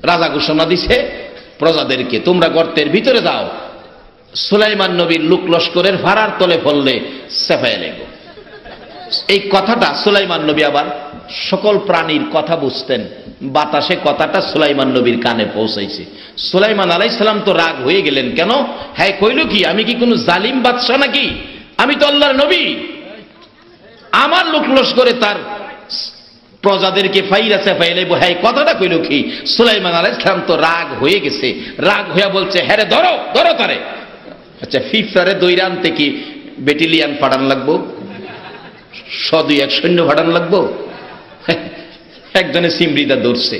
রাজা ঘোষণা দিছে প্রজাদেরকে, তোমরা গর্তের ভিতরে যাও, সুলাইমান নবীর লোক লস্করের ভাড়ার তলে ফললে সেফায় লেগো। এই কথাটা সুলাইমান নবী আবার সকল প্রাণীর কথা বুঝতেন, বাতাসে কথাটা সুলাইমান নবীর কানে পৌঁছাইছে। সুলাইমান আলাইহিস সালাম তো রাগ হয়ে গেলেন, কেন? হ্যাঁ কইল কি, আমি কি কোনো জালিম বাদশা নাকি? আমি তো আল্লাহর নবী, আমার লোক লস্করে তার প্রজাদেরকে ফাইরা সেফাই লেবো, হ্যাঁ কথাটা কইল কি? সুলাইমান আলাইহিস সালাম তো রাগ হয়ে গেছে, রাগ হইয়া বলছে, হ্যাঁ রে ধরো ধরো তারে। আচ্ছা ফিফরারে দইরা আনতে কি ব্যাটালিয়ান পাঠান লাগবো? 100-200 সৈন্য পাঠান লাগবো? একজনে সিমরিদা ধরছে,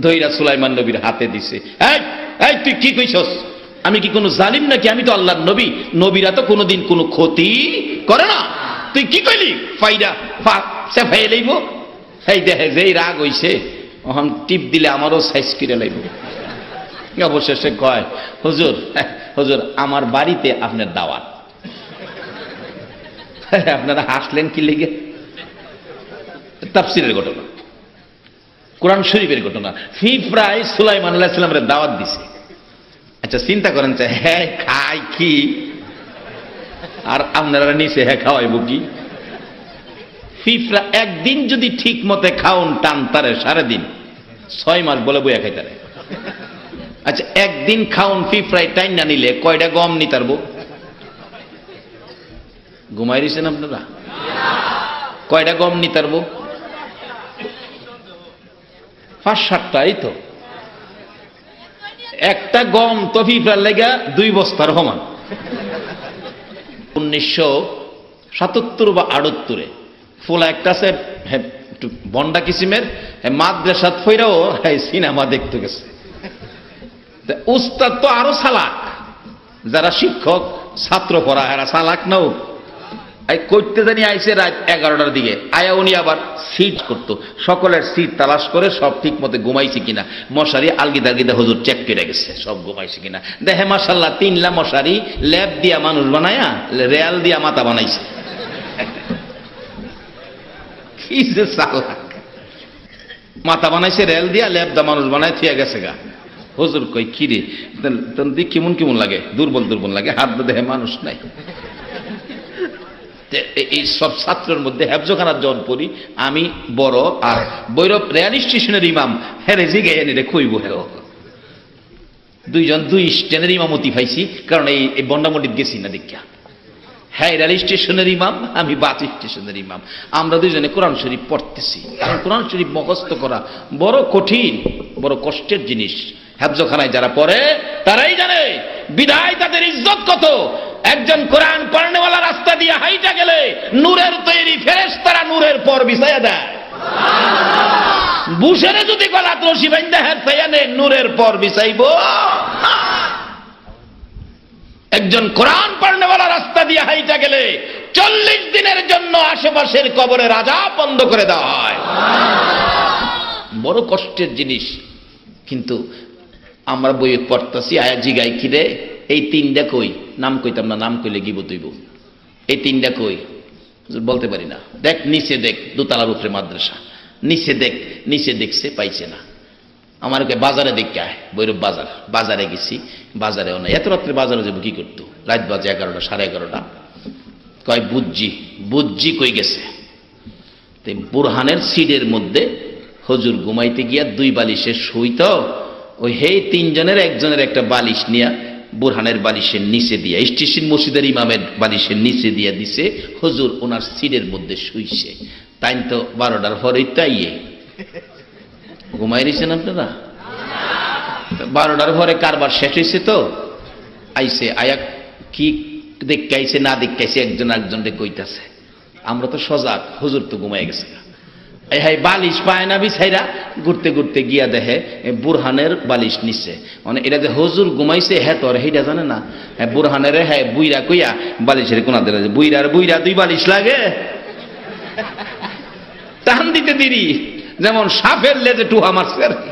দইরা সুলাইমান নবীর হাতে দিছে। এই তুই কি কইছস? আমি কি কোনো জালিম নাকি? আমি তো আল্লাহর নবী, নবীরা তো কোনোদিন কোনো ক্ষতি করে না। তুই কি কইলি? ফাইরা সেফাই লইব। এই দেখে যেই রাগ হইছে, ওখান টিপ দিলে আমারও সাইজ কিরে লাইব। অবশেষে কয়, হুজুর হুজুর আমার বাড়িতে আপনার দাওয়াত। আপনারা হাসলেন কি লেগে? তাফসীরের ঘটনা, কোরআন শরীফের ঘটনা। ফিফরায় সুলাইমান আলাইহিস সালামের দাওয়াত দিছে। আচ্ছা চিন্তা করেন, হ্যাঁ খাই কি আর আপনারা নিচে হ্যাঁ খাওয়াইব কি? ফিফরা একদিন যদি ঠিক মতে খাওন টান তারে 6.5 দিন 6 মাস বলে বইয়া খাইতারে। আচ্ছা একদিন খাওন ফিফরাই টাইন না নিলে কয়টা গম নিতারব? ঘুমাই দিছেন আপনারা? কয়টা গম নিতারব? 5-7টাই তো। একটা গম তো ফিফরার লেগা 2 বস্তার সমান। 1977 বা 78-এ ফোলা একটা আছে বন্ডা কিসিমের, মাদ্রাসাত ফইরাও সিনেমা দেখতে গেছে। উস্তাদ তো আরো চালাক, যারা শিক্ষক ছাত্র পড়া এরা চালাক নাও। করতে জানি আইসে রাত 11টার দিকে, আয়া উনি আবার সিট করতো, সকলের সিট তালাশ করে সব ঠিক মতো ঘুমাইছে কিনা, মশারি আলগিদা আলগিদা হুজুর চেক করে গেছে সব ঘুমাইছে কিনা। দেখে মাশাআল্লাহ 3লা মশারি ল্যাব দিয়া মানুষ বানায়া রেয়াল দিয়া মাথা বানাইছে। কি যে চালাক, মাথা বানাইছে রেল দিয়া, ল্যাব দা মানুষ বানায় থিয়া গেছে গা। হুজুর কই কি রে, কেমন কেমন লাগে, দুর্বল দুর্বল লাগে, হাত দেহে মানুষ নাই। এই সব ছাত্রের মধ্যে হেফজখানার জন পড়ি আমি বড়, আর বৈরব রেল স্টেশনের ইমাম হেরে জিগে এনে কইব হেও দুইজন 2 স্টেশনের ইমামতি পাইছি, কারণ এই বন্ডামন্ডিত গেছি না দীক্ষা। হ্যাঁ রেল স্টেশনের ইমাম, আমি বাস স্টেশনের ইমাম। আমরা দুইজনে কোরআন শরীফ পড়তেছি, কারণ কোরআন শরীফ মুখস্থ করা বড় কঠিন, বড় কষ্টের জিনিস। হেফজখানায় যারা পড়ে তারাই জানে বিদায় তাদের ইজ্জত কত। একজন কোরআন পড়নেওয়ালা রাস্তা দিয়ে হাইটা গেলে নূরের তৈরি ফেরেশতারা নূরের পর বিছায়া দেয়। বুশেরে যদি গলাত রশি বাইন্ধা হেফাইয়া নে, নূরের পর বিছাইব। একজন কোরআন পড়নেওয়ালা রাস্তা দিয়ে হাইটা গেলে 40 দিনের জন্য আশেপাশের কবরের আযাব বন্ধ করে দেওয়া হয়। বড় কষ্টের জিনিস। কিন্তু আমরা বইয়ে পড়তেছি, আয়া জিগাই কিরে এই 3টা কই? নাম কইতাম না, নাম কইলে গিবত হইব। এই 3টা কই? বলতে পারি না। দেখ নিচে দেখ, 2 তলার উপরে মাদ্রাসা, নিচে দেখ। নিচে দেখছে পাইছে না। আমার বাজারে দেখে আয়, বৈরব বাজার, বাজারে গেছি, বাজারেও না। এত রাত্রে বাজারে যাবো কি করতো? রাত বাজে 11টা 11:30। কয় বুঝজি কই গেছে? বুরহানের সিটের মধ্যে হুজুর ঘুমাইতে গিয়া 2 বালিশের শুইত, ওই হেই 3 জনের একজনের একটা বালিশ নিয়া বুরহানের বালিশের নিচে দিয়া, স্টেশন মসজিদের ইমামের বালিশের নিচে দিয়া দিছে, হুজুর ওনার সিটের মধ্যে শুইছে। তাই তো 12টার পরেই তাইয়ে ঘুমাই দিয়েছেন আপনারা। 12টার পরে কারবার শেষ হয়েছে তো আইসে, আয়া কি দেখতে আইছে না দেখতে আইছে একজন একজনকে কইতাছে। আমরা তো সজাগ, হুজুর তো ঘুমাই গেছে। এই বালিশ পায় না বিছাইরা ঘুরতে ঘুরতে গিয়া দেখে বুরহানের বালিশ নিচ্ছে। মানে এটা যে হুজুর ঘুমাইছে হ্যাঁ তোর সেইটা জানে না। বুরহানের হ্যাঁ বুইরা কইয়া বালিশের কোনা দিলে বুইরার 2 বালিশ লাগে, টান দিতে দেরি, যেমন সাপের লেজে টুহা মারছে আর কি,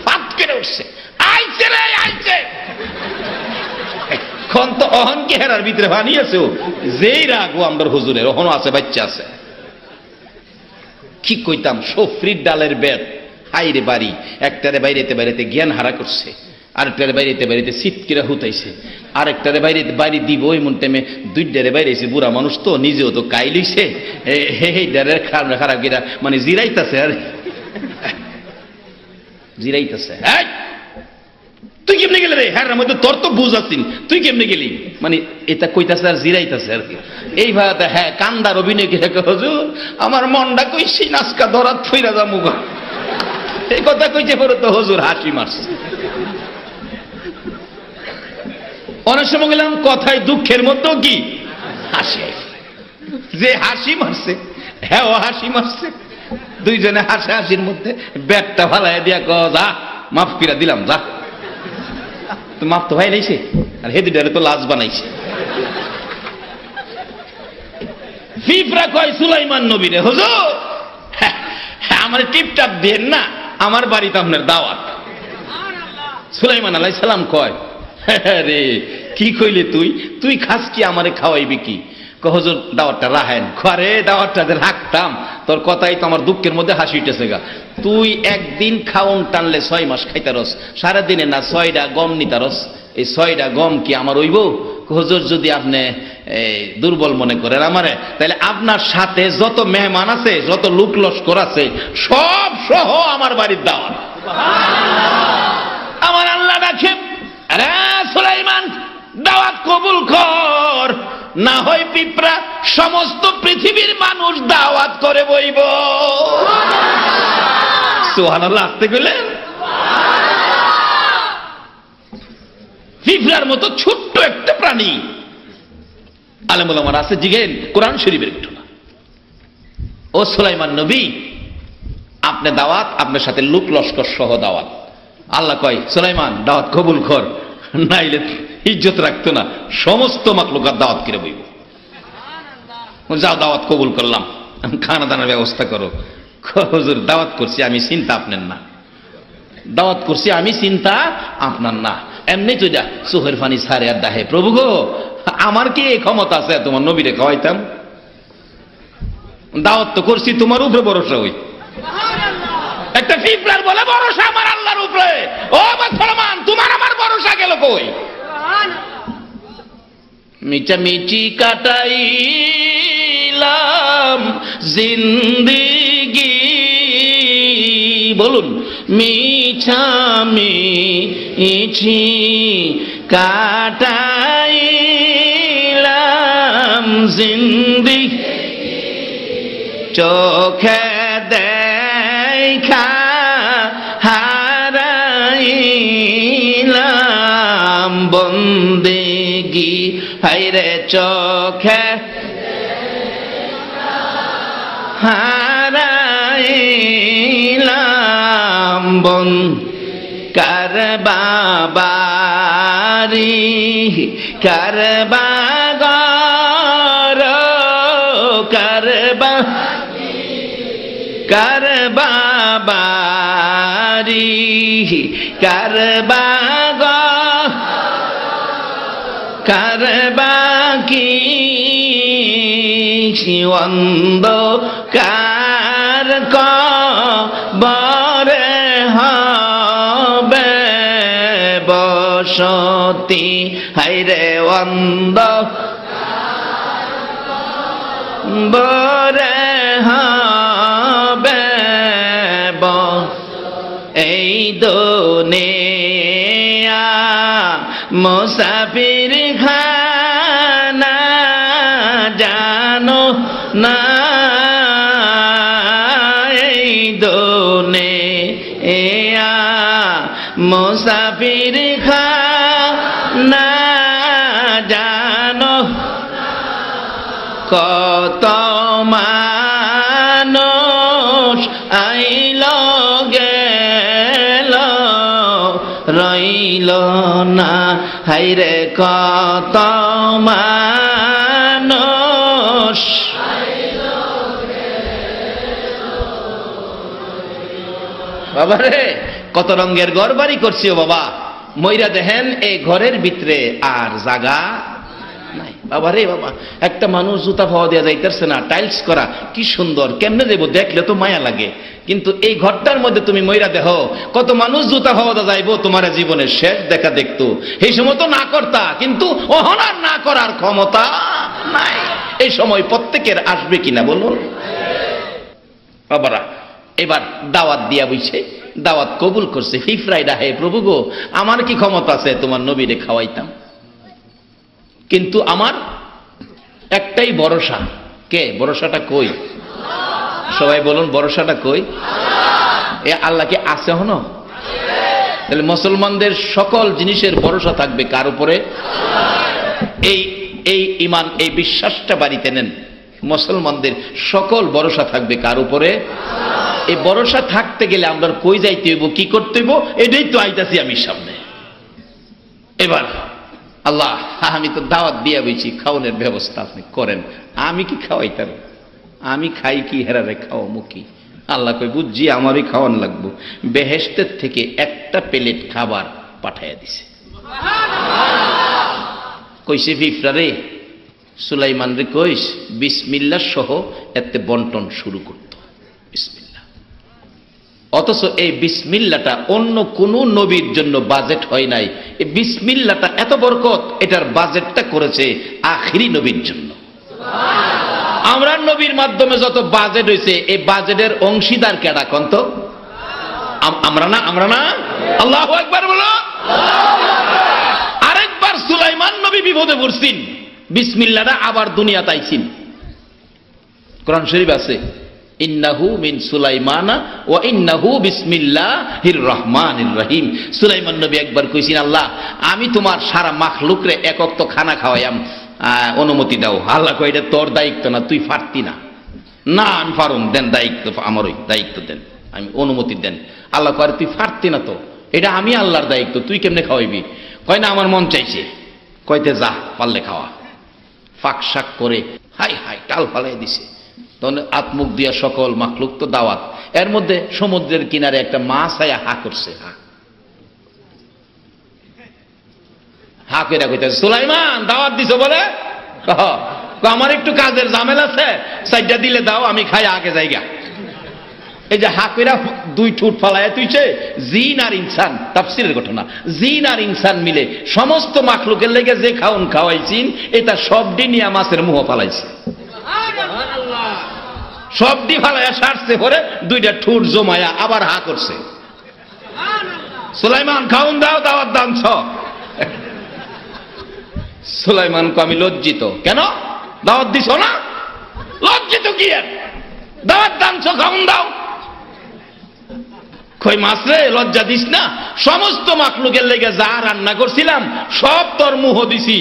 ফাট করে উঠছে। আইছে রে আইছে, এখন তো অহন কি হেরার ভিতরে বানিয়েছে, যেই রাগো আমাদের হুজুরের ওহনও আছে, বাচ্চা আছে। কি কইতাম, সফরির ডালের বেদ হাইরে বাড়ি, একটারে বাইরেতে বাইরেতে জ্ঞান হারা করছে, আরেকটারে বাইরেতে বাইরেতে সিটকিরা হুতাইছে, আরেকটারে বাইরেতে বাড়ি দিব ওই মন টাইমে দুইটারে বাইরেছে, বুড়া মানুষ তো নিজেও তো কাই লইছে, এইটারে খারাপ খারাপ গিরা মানে জিরাইতেছে আর জিরাইতেছে। তুই কেমনে গেলে রে? হ্যাঁ মধ্যে তোর তো বুঝ আসিন, তুই কেমনে গেলি মানে এটা কইতাছে আর জিরাইতেছে আর কি। এইভাবে হ্যাঁ কান্দার অভিনয় কি হুজুর আমার মনটা কইছি নাচকা ধরাত ফইরা যামু, এই কথা কইছে পরে তো হুজুর হাসি মারছে। অনেক সময় গেলাম কথায় দুঃখের মধ্যেও কি হাসি, যে হাসি মারছে হ্যাঁ ও হাসি মারছে, দুইজনে হাসি হাসির মধ্যে ব্যাগটা ফালাই দিয়া ক যা মাফ করে দিলাম, যা তো মাফ তো ভাই নাইছে, আর হেদিটারে তো লাজ বানাইছে। ফিফরা কয় সুলাইমান নবীরে হুজুর আমার টিপটাপ দেন না, আমার বাড়িতে আপনার দাওয়াত। সুলাইমান আলাইহিস সালাম কয় রে কি কইলে তুই, তুই খাস কি আমারে খাওয়াইবি কি? হুজুর দাওয়াতটা রাখেন। খরে দাওয়াতটা রাখতাম, তোর কথাই তো আমার দুঃখের মধ্যে হাসি উঠেছে গা। তুই একদিন খাওন টানলে 6 মাস খাইতারস, সারাদিনে না 6টা গম নিতারস, এই 6টা গম কি আমার হইব? হুজুর যদি আপনি দুর্বল মনে করেন আমারে, তাহলে আপনার সাথে যত মেহমান আছে, যত লোক লস্কর আছে, সব সহ আমার বাড়ির দাওয়াত। আমার আল্লাহ ডাকে, আরে সুলাইমান দাওয়াত কবুল কর, না হয় পিঁপড়া সমস্ত পৃথিবীর মানুষ দাওয়াত করে বইব। সুবহানাল্লাহ আসতে গেলেন। পিঁপড়ার মতো ছোট্ট একটা প্রাণী, আলেম ওলামারা আছে জিগেন কোরআন শরীফের একটু না। ও সুলাইমান নবী আপনি দাওয়াত, আপনার সাথে লোক লস্কর সহ দাওয়াত। আল্লাহ কয় সুলাইমান দাওয়াত কবুল কর, নাইলে ইজ্জত রাখতো না, সমস্ত মাখলুকাত দাওয়াত করে বইব। যাও দাওয়াত কবুল করলাম, খানা দানার ব্যবস্থা করো। হুজুর দাওয়াত করছি আমি, চিন্তা আপনার না, দাওয়াত করছি আমি, চিন্তা আপনার না। এমনি তো যা চোখের ফানি ছাড়ে আর দাহে, প্রভু গো আমার কি এই ক্ষমতা আছে তোমার নবীরে খাওয়াইতাম? দাওয়াত তো করছি তোমার উপরে ভরসা হই। একটা পিঁপড়ার বলে ভরসা আমার আল্লাহর উপরে। ও মুসলমান তোমার আমার ভরসা গেল কই? মিটামিটি কাটাইলাম জিন্দেগি, বলুন মিছামিছি কাটাইলাম জিন্দেগি, চোখে দেখা হারাইলাম বন্দেগি, হাইরে চোখে হারাইলাম বন কার বাবারি কার বাগর কার বা কার বাবারি কার বাগর কার বাকি অন্ধ কার কবরে হবে বসতি, হাইরে অন্ধ বরে হবে এই দুনিয়া মুসাফির খানা জানো না, এই দুনিয়া মুসাফির খানা জানো, কত মানুষ আইল গেল রইল না, হাইরে কত মানুষ বাবা রে, কত রঙের ঘর বাড়ি করছি ও বাবা, মইরা দেখেন এই ঘরের ভিতরে আর জায়গা নাই। বাবা রে বাবা, একটা মানুষ জুতা পাওয়া দেওয়া যাইতেছে না, টাইলস করা, কি সুন্দর, কেমনে দেবো, দেখলে তো মায়া লাগে। কিন্তু এই ঘরটার মধ্যে তুমি ময়রা দেহ, কত মানুষ জুতা পাওয়া যাইবো, তোমার জীবনের শেষ দেখা দেখতো। এই সময় তো না করতা, কিন্তু অহনার না করার ক্ষমতা নাই। এই সময় প্রত্যেকের আসবে কিনা বলুন বাবারা। এবার দাওয়াত দিয়া বইছে, দাওয়াত কবুল করছে। ফিফরাইডা, হে প্রভু গো, আমার কি ক্ষমতা আছে তোমার নবীরে খাওয়াইতাম, কিন্তু আমার একটাই ভরসা। কে? ভরসাটা কই? সবাই বলুন, ভরসাটা কই? এ আল্লাহ কি আছে হনো? তাহলে মুসলমানদের সকল জিনিসের ভরসা থাকবে কার উপরে? এই ঈমান, এই বিশ্বাসটা বাড়িতে নেন। মুসলমানদের সকল ভরসা থাকবে কার উপরে? এই ভরসা থাকতে গেলে আমরা কই যাইতে হইব, কি করতে হইব, এটাই তো আইতাছি আমি সামনে। এবার আল্লাহ, আমি তো দাওয়াত দিয়া বইছি, খাওয়ানোর ব্যবস্থা আপনি করেন। আমি কি খাওয়াইতাম? আমি খাই কি, হেরারে খাওয়া মুখী? আল্লাহ কই, বুঝছি আমারই খাওয়ান লাগবো। বেহেশতের থেকে একটা প্লেট খাবার পাঠাইয়া দিছে। কইছে ফিফরা রে, সুলাইমান রে কইস বিসমিল্লাহ সহ এতে বন্টন শুরু করত। বিসমিল্লাহ। অথচ এই বিসমিল্লাটা অন্য কোন নবীর জন্য বাজেট হয় নাই। এই বিসমিল্লাটা এত বরকত, এটার বাজেটটা করেছে আখিরি নবীর জন্য। আমরা নবীর মাধ্যমে যত বাজেট হয়েছে, এই বাজেটের অংশীদার কেডা কোন তো? আমরা না, আমরা না। আল্লাহু আকবার বলো। আরেকবার সুলাইমান নবী বিপদে পড়ছেন, বিসমিল্লাহটা আবার দুনিয়াতে আইছেন। কোরআন শরীফ আছে, ইন্নাহু মিন সুলাইমানা ওয়া ইন্নাহু বিসমিল্লাহির রহমানির রহিম। সুলাইমান নবী একবার কইছেন, আল্লাহ আমি তোমার সারা মাখলুকরে একক তো খানা খাওয়াইয়াম, অনুমতি দাও। আল্লাহ কয়, এটা তোর দায়িত্ব না, তুই পারতি না। না আমি পারুম, দেন দায়িত্ব, আমারই দায়িত্ব দেন, আমি অনুমতি দেন। আল্লাহ কয়, তুই পারতি না তো, এটা আমি আল্লাহর দায়িত্ব, তুই কেমনে খাওয়াইবি? কয় না, আমার মন চাইছে। কয়তে যা, পারলে খাওয়া। ফাঁক শাক করে হাই হাই টাল ফালাই দিছে। তখন আত্মুখ দিয়া সকল মাখলুক তো দাওয়াত। এর মধ্যে সমুদ্রের কিনারে একটা মাছ আয়া হা করছে, হা করে কইতেছে, সুলাইমান দাওয়াত দিছো বলে? আমার একটু কাজের ঝামেলা আছে, সাইডটা দিলে দাও, আমি খাই আগে জায়গা। এই যে হাকেরা দুই ঠোঁট ফালায় তুইছে, জিন আর ইনসান, তাফসীরের ঘটনা, জিন আর ইনসান মিলে সমস্ত মাখলুকের লেগে যে খাওন খাওয়াইছিন, এটা সবডি নিয়ে মাছের মুহ ফালাইছে। সবডি ফালাইয়া সারছে পরে দুইটা ঠোঁট জমায়া আবার হা করছে। সুলাইমান খাওন দাও, দাওয়াত দানছ। সুলাইমান কো, আমি লজ্জিত। কেন? দাওয়াত দিছ না? লজ্জিত কি আর? দাওয়াত দানছ, খাওন দাও। কই মাছ রে, লজ্জা দিস না? সমস্ত মাখলুকের লেগে যা রান্না করছিলাম সব তোর মুহ দিছি,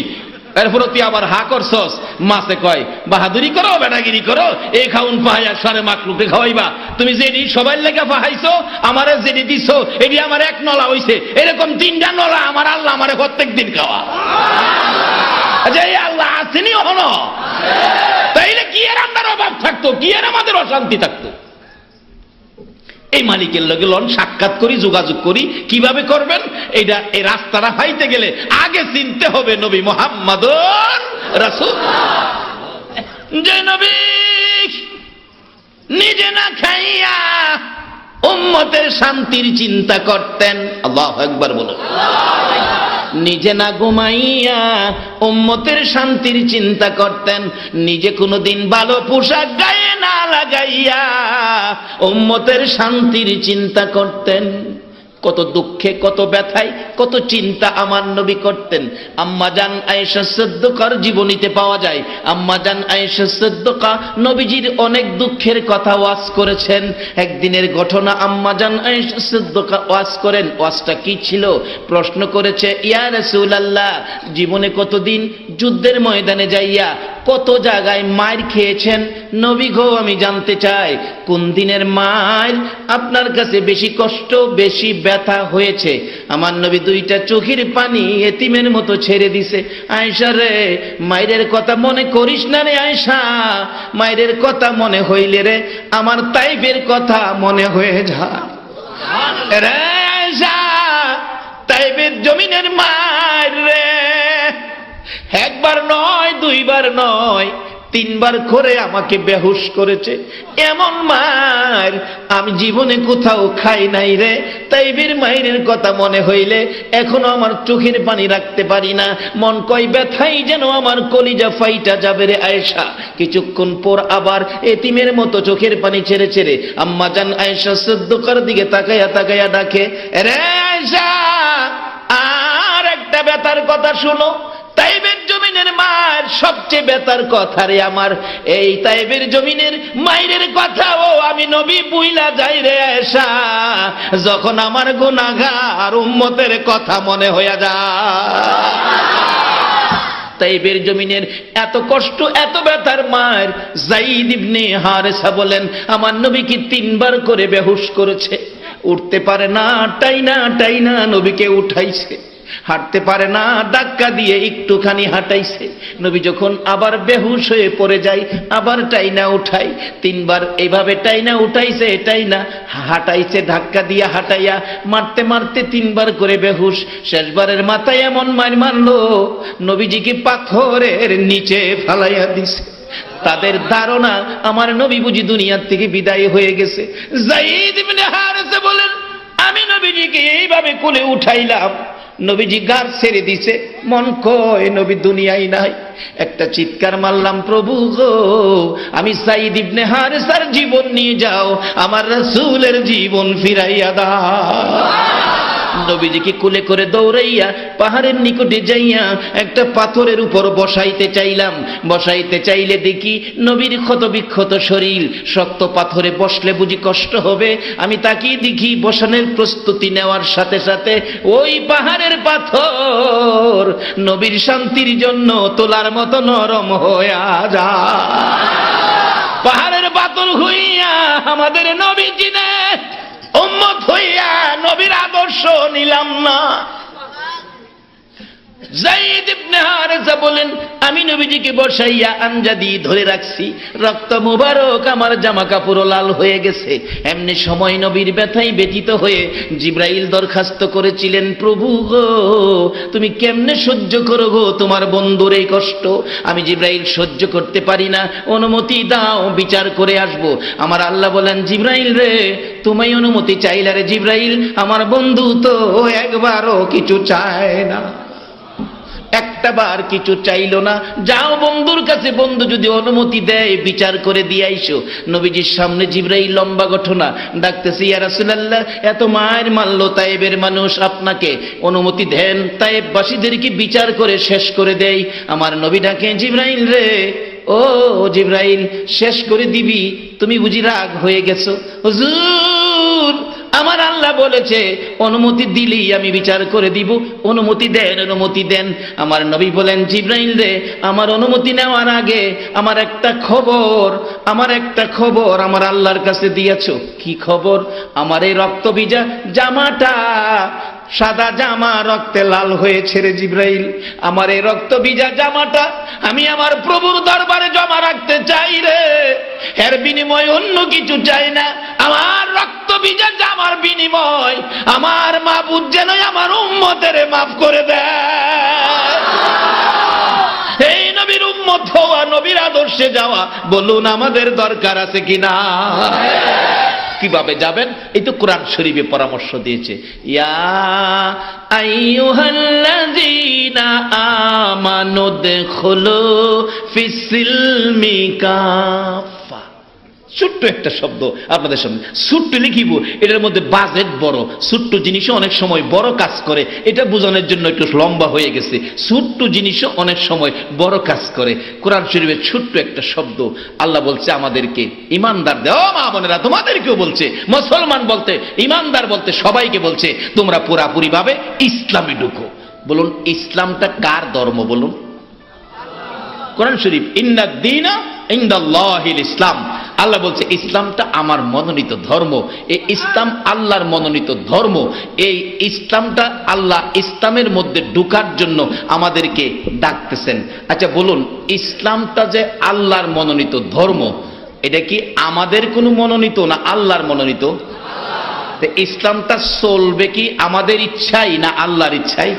এরপরে তুই আবার হা করছস। মাছে কয়, বাহাদুরি করো, বেটাগিরি করো, এই খাউন পাহাইয়া সারে মাখলুকে খাওয়াইবা? তুমি যেটি সবাই লেগে পাহাইছো, আমারে যেটি দিছ, এটি আমার এক নলা হইছে, এরকম 3টা নলা আমার আল্লাহ আমারে প্রত্যেক দিন খাওয়া। আচ্ছা, এই আল্লাহ আসেনি হলো, তাইলে কি এর আমাদের অভাব থাকতো, কি এর আমাদের অশান্তি থাকতো? এই মালিকের লগে লন সাক্ষাৎ করি, যোগাযোগ করি। কিভাবে করবেন? এইটা, এই রাস্তাটা পাইতে গেলে আগে চিনতে হবে নবী মুহাম্মাদুর রাসূলুল্লাহ। যে নবী নিজে না খাইয়া উম্মতের শান্তির চিন্তা করতেন। আল্লাহু আকবার বলো। নিজে না ঘুমাইয়া উম্মতের শান্তির চিন্তা করতেন। নিজে কোনোদিন ভালো পোশাক গায়ে না লাগাইয়া উম্মতের শান্তির চিন্তা করতেন। কত দুঃখে, কত ব্যথায়, কত চিন্তা আমার নবী করতেন। আম্মা জান আয়েশা সিদ্দিকার জীবনীতে পাওয়া যায়। আম্মা জান আয়েশা সিদ্দিকা নবীজির অনেক দুঃখের কথা ওয়াজ করেছেন। একদিনের ঘটনা, আম্মা জান আয়েশা সিদ্দিকা ওয়াজ করেন। ওয়াজটা কি ছিল? প্রশ্ন করেছে, ইয়া রাসূলুল্লাহ, জীবনে কতদিন যুদ্ধের ময়দানে যাইয়া কত জায়গায় মার খেয়েছেন? নবী গো, আমি জানতে চাই কোন দিনের মার আপনার কাছে বেশি কষ্ট, বেশি ব্যথা হয়েছে? আমার নবী দুইটা চোখের পানি এতিমের মতো ছেড়ে দিছে। আয়েশা রে, মায়ের কথা মনে করিস না রে আয়েশা, মায়ের কথা মনে হইলে রে আমার তাইফের কথা মনে হয়ে যায় রে আয়েশা, তাইফের জমিনের মায়ের রে। একবার একবার নয়, দুইবার নয়, তিনবার করে আমাকে বেহুশ করেছে। এমন মার আমি জীবনে কোথাও খাই নাই রে। তাইবের মায়ের কথা মনে হইলে এখনো আমার চোখের পানি রাখতে পারি না। মন কয় ব্যথাই যেন আমার কলিজা ফাইটা যাবে রে আয়েশা। কিছুক্ষণ পর আবার এতিমের মতো চোখের পানি ছেড়ে ছেড়ে আম্মাজান আয়েশা সিদ্দিকার দিকে তাকাইয়া তাকাইয়া ডাকে, রে আয়েশা, আর একটা ব্যথার কথা শুনো। তাইবের জমিনের মায়ের সবচেয়ে বেতার কথা রে আমার। এই তাইবের জমিনের মায়ের কথাও আমি নবী বুইলা যাই রে আয়েশা, যখন আমার গুনাহগার উম্মতের কথা মনে হইয়া যায়। তাইবের জমিনের এত কষ্ট, এত ব্যথার মায়ের যায়েদ ইবনে হারেসা বলেন, আমার নবীকে তিনবার করে বেহুশ করেছে। উঠতে পারে না, টাইনা টাইনা নবীকে উঠাইছে। হাঁটতে পারে না, ধাক্কা দিয়ে একটুখানি হাঁটাইছে। নবী যখন আবার বেহুশ হয়ে পড়ে যায়, আবার টাইনা উঠাই। তিনবার এইভাবে টাইনা উঠাইছে, টাইনা হাঁটাইছে, ধাক্কা দিয়ে হাঁটাইয়া, মারতে মারতে তিনবার করে বেহুশ। শেষবারের মাথায় এমন মার মারলো, নবীজিকে পাথরের নিচে ফালাইয়া দিছে। তাদের ধারণা আমার নবী বুঝি দুনিয়ার থেকে বিদায় হয়ে গেছে। যায়েদ ইবনে হারেসা বলেন, আমি নবীজিকে এইভাবে কোলে উঠাইলাম, নবীজি গার ছেড়ে দিছে, মন কয় নবী দুনিয়ায় নাই। একটা চিৎকার মারলাম, প্রভু গো, আমি যায়েদ ইবনে হারেসার জীবন নিয়ে যাও, আমার রাসূলের জীবন ফিরাইয়া দাও। নবীজিকে কোলে করে দৌড়াইয়া পাহাড়ের নিকটে যাইয়া একটা পাথরের উপর বসাইতে চাইলাম। বসাইতে চাইলে দেখি নবীর ক্ষতবিক্ষত শরীর, শক্ত পাথরে বসলে বুঝি কষ্ট হবে। আমি তাকিয়ে দেখি বসানোর প্রস্তুতি নেওয়ার সাথে সাথে ওই পাহাড়ের পাথর নবীর শান্তির জন্য তোলার মতো নরম হইয়া যায়। পাহাড়ের পাথর হইয়া আমাদের নবীজিনে উম্মত হইয়া নবীর আদর্শ নিলাম না। যায়েদ ইবনে হারেসা বলেন, আমি নবীজিকে বসাইয়া আঞ্জাদি ধরে রাখছি, রক্ত মুবারক আমার জামা কাপড় লাল হয়ে গেছে। এমনি সময় নবীর ব্যথায় ব্যথিত হয়ে জিবরাইল দরখাস্ত করেছিলেন, প্রভু গো, তুমি কেমনে সহ্য করো গো তোমার বন্ধুর এই কষ্ট? আমি জিবরাইল সহ্য করতে পারি না, অনুমতি দাও, বিচার করে আসবো। আমার আল্লাহ বলেন, জিবরাইল রে, তুমি অনুমতি চাইলা রে জিবরাইল, আমার বন্ধু তো একবারও কিছু চায় না, একটা বার কিছু চাইলো না। যাও বন্ধুর কাছে, বন্ধু যদি অনুমতি দেয় বিচার করে দিয়ে আইসো। নবীজির সামনে জিবরাইল লম্বা ঘটনা ডাকতেছে, ইয়া রাসূলুল্লাহ, এত মায়ের মারলো তায়েবের মানুষ, আপনাকে অনুমতি দেন তায়েববাসীদেরকে বিচার করে শেষ করে দেই। আমার নবী ডাকে, জিবরাইল রে, ও জিবরাইল, শেষ করে দিবি? তুমি বুঝি রাগ হয়ে গেছো? হুজুর, আমার আল্লাহ বলেছে অনুমতি দিলেই আমি বিচার করে দিব, অনুমতি দেন, অনুমতি দেন। আমার নবী বলেন, জিবরাইল রে, আমার অনুমতি নেওয়ার আগে আমার একটা খবর আমার আল্লাহর কাছে দিয়েছো। কি খবর? আমার এই রক্ত ভিজা জামাটা, সাদা জামা রক্তে লাল হয়েছে রে জিবরাইল, আমার এই রক্ত ভিজা জামাটা আমি আমার প্রভুর দরবারে জমা রাখতে চাই রে। এর বিনিময় অন্য কিছু চাই না। আমার রক্ত ভিজা জামার বিনিময় আমার মাবুদ যেন আমার উম্মতের মাফ করে দেয়। এই নবীর উম্মত হওয়া, নবীর আদর্শে যাওয়া, বলুন আমাদের দরকার আছে কিনা? কিভাবে যাবেন? এই তো কোরআন শরীফে পরামর্শ দিয়েছে, ইয়া আইয়ুহাল্লাযীনা আমানু দুখুলু ফিস-সিলমি কাফা। ছোট্ট একটা শব্দ আপনাদের সামনে ছোট্ট লিখিব, এটার মধ্যে বাজেট বড়। ছোট্ট জিনিসও অনেক সময় বড় কাজ করে, এটা বোঝানোর জন্য একটু লম্বা হয়ে গেছে। ছোট্ট জিনিসও অনেক সময় বড় কাজ করে। কোরআন শরীফের ছোট্ট একটা শব্দ আল্লাহ বলছে আমাদেরকে, ইমানদার দেও মা বোনেরা, তোমাদেরকেও বলছে, মুসলমান বলতে, ইমানদার বলতে সবাইকে বলছে, তোমরা পুরাপুরি ভাবে ইসলামে ঢুকো। বলুন, ইসলামটা কার ধর্ম? বলুন কোরআন শরীফ, ইন্নাদ-দীনা ইনদাল্লাহিল ইসলাম। আল্লাহ বলছে ইসলামটা আমার মনোনীত ধর্ম। এই ইসলাম আল্লাহর মনোনীত ধর্ম। এই ইসলামটা আল্লাহ ইসলামের মধ্যে ঢোকার জন্য আমাদেরকে ডাকতেছেন। আচ্ছা বলুন, ইসলামটা যে আল্লাহর মনোনীত ধর্ম, এটা কি আমাদের কোনো মনোনীত না আল্লাহর মনোনীত? ইসলামটা চলবে কি আমাদের ইচ্ছাই না আল্লাহর ইচ্ছাই?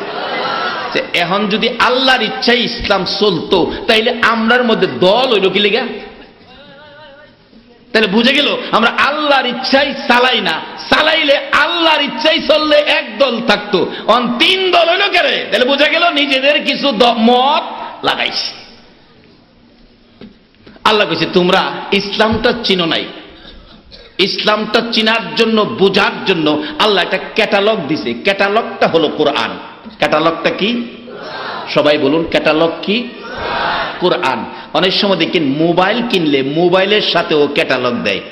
যে এখন যদি আল্লাহর ইচ্ছায় ইসলাম চলতো তাইলে আমরার মধ্যে দল হইল কি লেগা? তাহলে বুঝে গেল আমরা আল্লাহর ইচ্ছাই চালাই না, চালাইলে আল্লাহর ইচ্ছাই চললে এক দল থাকতো, অন তিন দল হইল কেরে? তাহলে বুঝে গেল নিজেদের কিছু মত লাগাইছে। আল্লাহ কইছে তোমরা ইসলামটা চিনো নাই, ইসলামটা চিনার জন্য বোঝার জন্য আল্লাহ একটা ক্যাটালগ দিছে। ক্যাটালগটা হলো কোরআন। ক্যাটালগটা কি? সবাই বলুন, ক্যাটালগ কি? কোরআন। অনেক সময় দেখেন মোবাইল কিনলে মোবাইলের সাথেও ক্যাটালগ দেয়।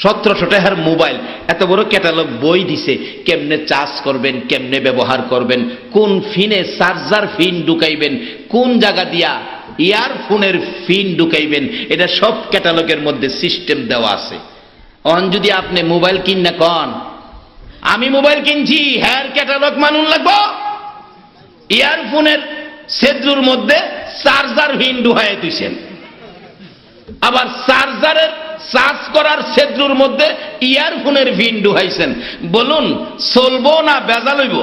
1700 টাকার মোবাইল, এত বড় ক্যাটালগ বই দিছে, কেমনে চার্জ করবেন, কেমনে ব্যবহার করবেন, কোন ফিনে চার্জার ফিন ঢুকাইবেন, কোন জায়গা দিয়া ইয়ারফোনের ফিন ঢুকাইবেন, এটা সব ক্যাটালগের মধ্যে সিস্টেম দেওয়া আছে। অন যদি আপনি মোবাইল কিন না কন আমি মোবাইল কিনছি, হ্যার ক্যাটালগ মানুন লাগবো। ইয়ারফোনের সেদ্রুর মধ্যে চার্জার ফিন ঢুকাইয়া দিয়েছেন, আবার চার্জারের চার্জ করার সেদ্রুর মধ্যে ইয়ারফোনের ফিন ঢুকাইছেন। বলুন চলবো না ভেজাল হইব?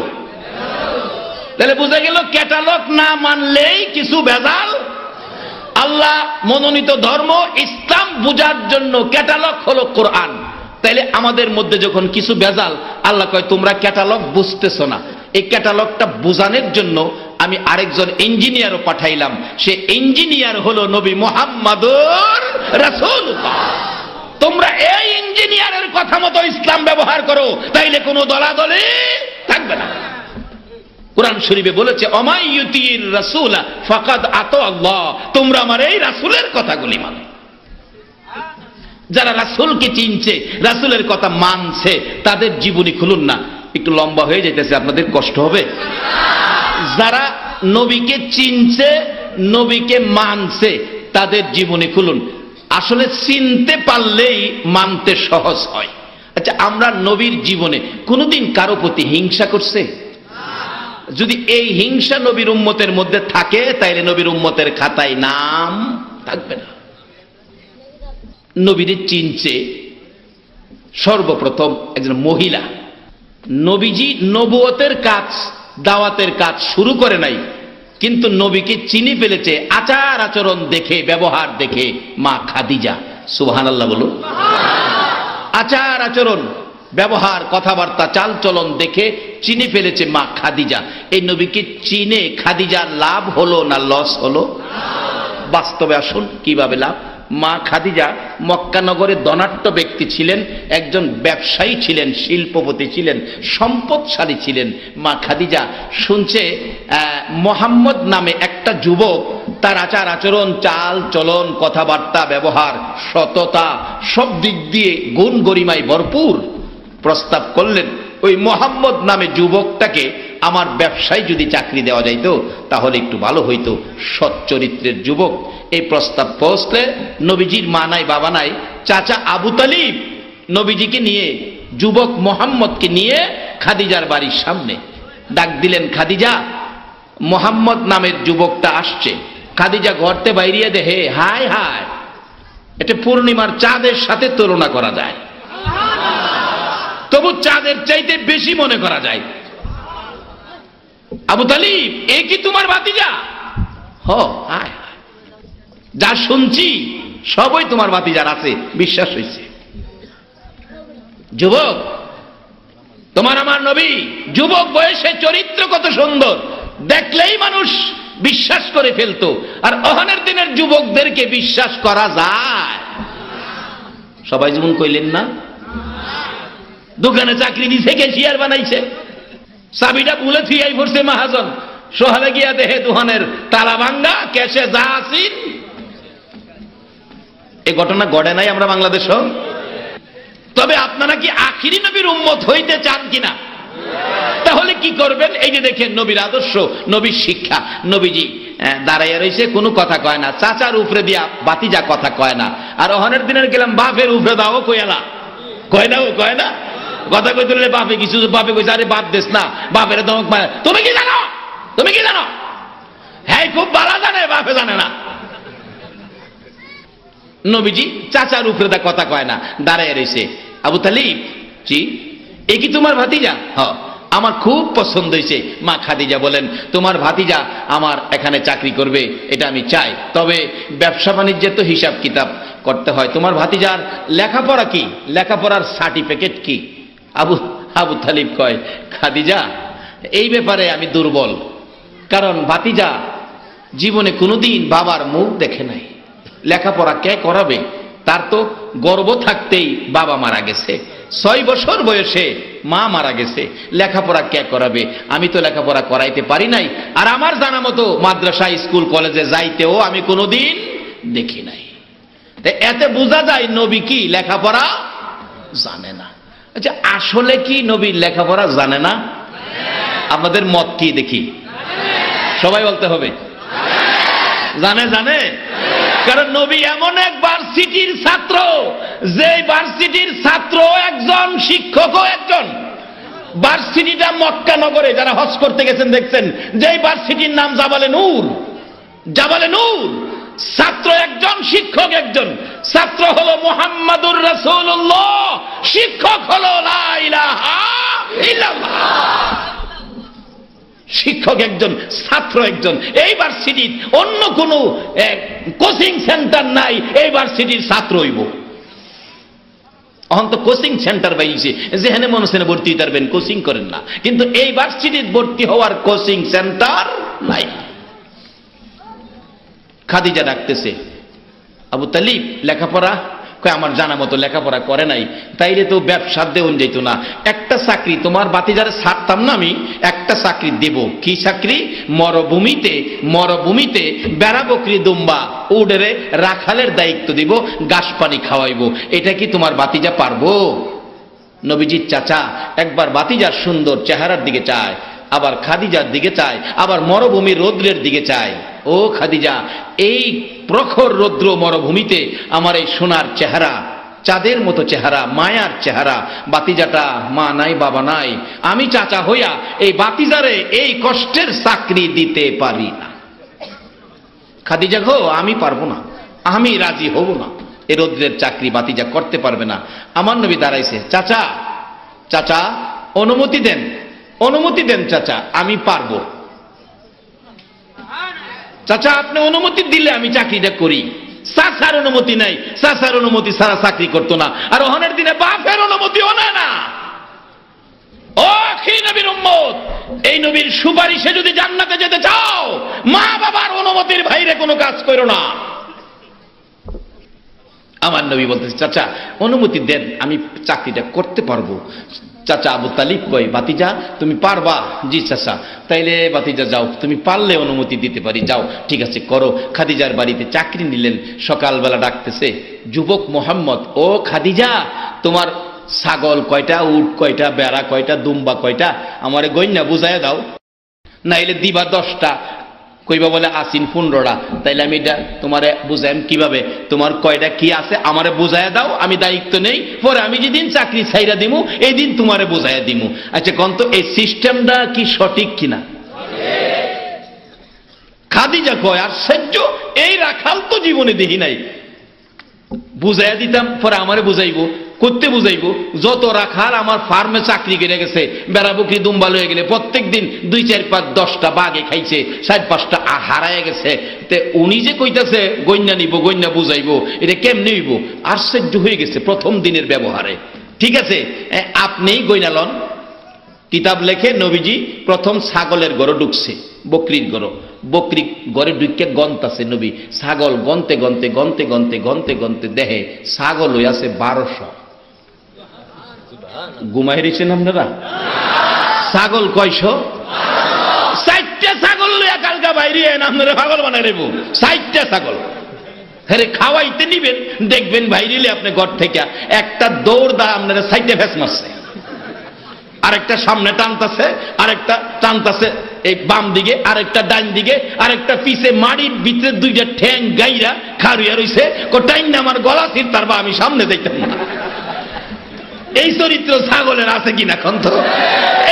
তাহলে বুঝা গেল ক্যাটালগ না মানলেই কিছু ভেজাল। আল্লাহ মনোনীত ধর্ম ইসলাম বুঝার জন্য ক্যাটালগ হলো কোরআন। তাইলে আমাদের মধ্যে যখন কিছু ভেজাল, আল্লাহ কয় তোমরা ক্যাটালগ বুঝতেছো না। এই ক্যাটালগটা বোঝানোর জন্য আমি আরেকজন ইঞ্জিনিয়ারও পাঠাইলাম। সে ইঞ্জিনিয়ার হলো নবী মুহাম্মদুর রাসূলুল্লাহ। তোমরা এই ইঞ্জিনিয়ারের কথা মতো ইসলাম ব্যবহার করো, তাইলে কোনো দলাদলি থাকবে না। কুরআন শরীফে বলেছে অমাই ইউতির রাসূলা ফাকাদ আতা আল্লাহ, তোমরা আমার এই রাসূলের কথাগুলি মানো। যারা রাসূলকে চিনছে, রাসূলের কথা মানছে, তাদের জীবনী খুলুন না, একটু লম্বা হয়ে যাইতেছে, আপনাদের কষ্ট হবে। যারা নবীকে চিনছে, নবীকে মানছে, তাদের জীবনী খুলুন। আসলে চিনতে পারলেই মানতে সহজ হয়। আচ্ছা, আমরা নবীর জীবনে কোনোদিন কারো প্রতি হিংসা করছে? যদি এই হিংসা নবীর উম্মতের মধ্যে থাকে, তাইলে নবীর উম্মতের খাতায় নাম থাকবে না। নবীরে চিনছে সর্বপ্রথম একজন মহিলা। নবীজি নবুয়তের কাজ, দাওয়াতের কাজ শুরু করে নাই, কিন্তু নবীকে চিনি ফেলেছে আচার আচরণ দেখে, ব্যবহার দেখে মা খাদিজা। সুবহানাল্লাহ বলুন। আচার আচরণ, ব্যবহার, কথাবার্তা, চালচলন দেখে চিনে ফেলেছে মা খাদিজা। এই নবীকে চিনে খাদিজার লাভ হলো না লস হলো? বাস্তবে আসুন কিভাবে লাভ। মা খাদিজা মক্কা নগরে ধনাঢ্য ব্যক্তি ছিলেন, একজন ব্যবসায়ী ছিলেন, শিল্পপতি ছিলেন, সম্পদশালী ছিলেন। মা খাদিজা শুনছে মোহাম্মদ নামে একটা যুবক, তার আচার আচরণ, চাল চলন, কথাবার্তা, ব্যবহার, সততা সব দিক দিয়ে গুণ গরিমায় ভরপুর। প্রস্তাব করলেন ওই মোহাম্মদ নামে যুবকটাকে আমার ব্যবসায় যদি চাকরি দেওয়া যাইত তাহলে একটু ভালো হইতো, সৎ চরিত্রের যুবক। এই প্রস্তাব পৌঁছলে নবীজির মা নাই বাবা নাই, চাচা আবু তালিব নবীজিকে নিয়ে, যুবক মোহাম্মদকে নিয়ে খাদিজার বাড়ির সামনে ডাক দিলেন, খাদিজা মোহাম্মদ নামের যুবকটা আসছে। খাদিজা ঘরতে বাইরিয়ে দেহে, হায় হায়, এটা পূর্ণিমার চাঁদের সাথে তুলনা করা যায়, তবু চাঁদের চাইতে বেশি মনে করা যায়। আবু তালিব, এ কি তোমার ভাতিজা? হ, হায় হায়, যা শুনছি সবই তোমার ভাতিজার আছে, বিশ্বাস হয়েছে। যুবক, তোমার আমার নবী যুবক বয়সে চরিত্র কত সুন্দর, দেখলেই মানুষ বিশ্বাস করে ফেলতো। আর অহনের দিনের যুবকদেরকে বিশ্বাস করা যায়? সবাই যেমন কইলেন না। দোকানে চাকরি দিছে, ক্যাশিয়ার বানাইছে, চাবিটা ভুলে থিয়াই পড়ছে মাহাজন, সহালে গিয়া দেহে দোকানের তালা ভাঙ্গা, ক্যাশে যা আসিন। এই ঘটনা ঘটে নাই আমরা বাংলাদেশ। তবে আপনারা কি আখিরি নবীর উম্মত হইতে চান কিনা? তাহলে কি করবেন? এই যে দেখেন নবীর আদর্শ, নবীর শিক্ষা। নবীজি দাঁড়াইয়া রয়েছে, কোনো কথা কয় না, চাচার উপরে দিয়া বাতিজা কথা কয় না। আর অহনের দিনের গেলাম বাপের উপরে দাও কয়ালা, কয় না, ও কয় না, কথা কইতে বাপে কিছু, বাপে কইছে আরে বাপ দেশ না, বাপের ধমক মারে, তুমি কি জানো, তুমি কি জানো? হ্যাঁ, খুব ভালো জানে, বাপে জানে না। নবীজি চাচার উপরে দা কথা কয় না, দাঁড়ায় রয়েছে। আবু তালিব, জি, এ কি তোমার ভাতিজা? হ। আমার খুব পছন্দ হয়েছে। মা খাদিজা বলেন, তোমার ভাতিজা আমার এখানে চাকরি করবে, এটা আমি চাই, তবে ব্যবসা বাণিজ্যে তো হিসাব কিতাব করতে হয়। তোমার ভাতিজার লেখাপড়া কি, লেখাপড়ার সার্টিফিকেট কি? আবু তালিব কয়, খাদিজা এই ব্যাপারে আমি দুর্বল, কারণ ভাতিজা জীবনে কোনোদিন বাবার মুখ দেখে নাই। লেখাপড়া কে করাবে? তার তো গর্ভ থাকতেই বাবা মারা গেছে, 6 বছর বয়সে মা মারা গেছে, লেখাপড়া কে করাবে? আমি তো লেখাপড়া করাইতে পারি নাই, আর আমার জানা মতো মাদ্রাসা স্কুল কলেজে যাইতেও আমি কোনোদিন দেখি নাই। এতে বোঝা যায় নবী কি লেখাপড়া জানে না। আচ্ছা, আসলে কি নবী লেখাপড়া জানে না? আপনাদের মত কি দেখি? সবাই বলতে হবে জানে। জানে, কারণ নবী এমন এক ভার্সিটির ছাত্র, যে ভার্সিটির ছাত্র একজন, শিক্ষকও একজন। ভার্সিটিটা মক্কা নগরে, যারা হজ করতে গেছেন দেখছেন, যে ভার্সিটির নাম জাবালে নূর। জাবালে নূর, ছাত্র একজন, শিক্ষক একজন। ছাত্র হলো মুহাম্মাদুর রাসূলুল্লাহ, শিক্ষক হলো লা ইলাহা ইল্লাল্লাহ। শিক্ষক একজন, ছাত্র একজন। এই ভার্সিটির অন্য কোন কোচিং সেন্টার নাই, এই ভার্সিটির ছাত্র হইব। অহন তো কোচিং সেন্টার বাইছে, যেখানে মনে হচ্ছে ভর্তি হইতে পারবেন, কোচিং করেন না, কিন্তু এই ভার্সিটির ভর্তি হওয়ার কোচিং সেন্টার নাই। খাদিজা ডাকতেছে, আবু তালিব লেখাপড়া? কয়, আমার জানা মতো লেখাপড়া করে নাই। তাইলে তো ব্যবসা দেউন যেত না। একটা চাকরি তোমার বাতিজারে ছাড়তাম না আমি, একটা চাকরি দেব। কি চাকরি? মরভূমিতে বেড়া বকরি দুম্বা উডেরে রাখালের দায়িত্ব দিব, ঘাস পানি খাওয়াইব। এটা কি তোমার বাতিজা পারবো? নবীজির চাচা একবার বাতিজার সুন্দর চেহারার দিকে চায়, আবার খাদিজার দিকে চায়, আবার মরুভূমির রৌদ্রের দিকে চায়। ও খাদিজা, এই প্রখর রৌদ্র মরুভূমিতে আমার এই সোনার চেহারা, চাঁদের মতো চেহারা, মায়ার চেহারা, বাতিজাটা মা নাই বাবা নাই, আমি চাচা হইয়া এই বাতিজারে এই কষ্টের চাকরি দিতে পারি না। খাদিজা গো, আমি পারবো না, আমি রাজি হব না, এই রৌদ্রের চাকরি বাতিজা করতে পারবে না। আমার নবী দাঁড়াইছে, চাচা চাচা অনুমতি দেন, অনুমতি দেন চাচা, আমি পারবো। চাচা আপনি অনুমতি দিলে আমি চাকরিটা করি। চাচার অনুমতি নাই, চাচার অনুমতি ছাড়া চাকরি করতো না, আর ওখানের দিনে বাপের অনুমতিও নেয় না। ও আখি নবীর উম্মত, এই নবীর সুপারিশে যদি জান্নাতে যেতে চাও, মা বাবার অনুমতির বাইরে কোনো কাজ করো না। আমার নবী বলতেছে, চাচা অনুমতি দেন, আমি চাকরিটা করতে পারবো। চাচা আবু তালিব কই, বাতিজা তুমি পারবা? জি চাচা। তাইলে বাতিজা যাও, তুমি পারলে অনুমতি দিতে পারি, যাও, ঠিক আছে করো। খাদিজার বাড়িতে চাকরি নিলেন। সকালবেলা ডাকতেছে, যুবক মোহাম্মদ, ও খাদিজা তোমার ছাগল কয়টা, উট কয়টা, বেড়া কয়টা, দুম্বা কয়টা, আমারে গইনা বুঝাইয়া দাও, নাইলে দিবা 10টা। কইবা বলে আসিন 15টা। তাইলে আমি এটা তোমারে বুঝাইম কিভাবে? তোমার কয়টা কি আছে আমারে বুঝাইয়া দাও, আমি দায়িত্ব নেই, পরে আমি যেদিন চাকরি ছাইরা দিমু এই দিন তোমারে বুঝাইয়া দিমু। আচ্ছা কোন তো এই সিস্টেমটা কি সঠিক কিনা? খাদিজা কয়, আশ্চর্য, এই রাখাল তো জীবনে দেখি নাই। বুঝাইয়া দিতাম, পরে আমারে বুঝাইবো, করতে বুঝাইবো। যত রাখাল আমার ফার্মে চাকরি করে গেছে, বেড়া বকরি দুম্বা লয়ে গেলে প্রত্যেক দিন 2, 4, 5, 10টা বাঘে খাইছে, 4, 5টা হারায় গেছে। তে উনি যে কইতাছে গইনা নিব, গইনা বুঝাইবো, এটা কেমনে হইব? আশ্চর্য হয়ে গেছে প্রথম দিনের ব্যবহারে। ঠিক আছে, আপনিই গইনা লন। কিতাব লেখে নবীজি প্রথম ছাগলের ঘরে ঢুকছে, বকরির ঘর, বকরি ঘরে ঢুকে গন্তাছে নবী। ছাগল গন্তে গন্তে গন্তে গন্তে গন্তে গন্তে দেহে ছাগল হয়ে আছে 1200। ঘুমাই রয়েছেন আপনারা? ছাগল কয়শো? 4টা ছাগল লইয়া কালকা বাইরে আপনারা পাগল বানাই রেবো। 4টা ছাগল হ্যাঁ খাওয়াইতে নিবেন, দেখবেন বাইরে আপনি ঘর থেকে একটা দৌড় দা আপনারা 4টে ফেস মারছে, আরেকটা সামনে টানতাছে, আরেকটা টানতাছে এই বাম দিকে, আরেকটা ডান দিকে, আরেকটা পিছে মাড়ির ভিতরে 2টা ঠ্যাং গাইরা খাড়ুইয়া রইছে। টাইন না আমার গলা ছিল, তারপর আমি সামনে দেখতাম না। এই চরিত্র ছাগলের আছে কিনা কন্ত?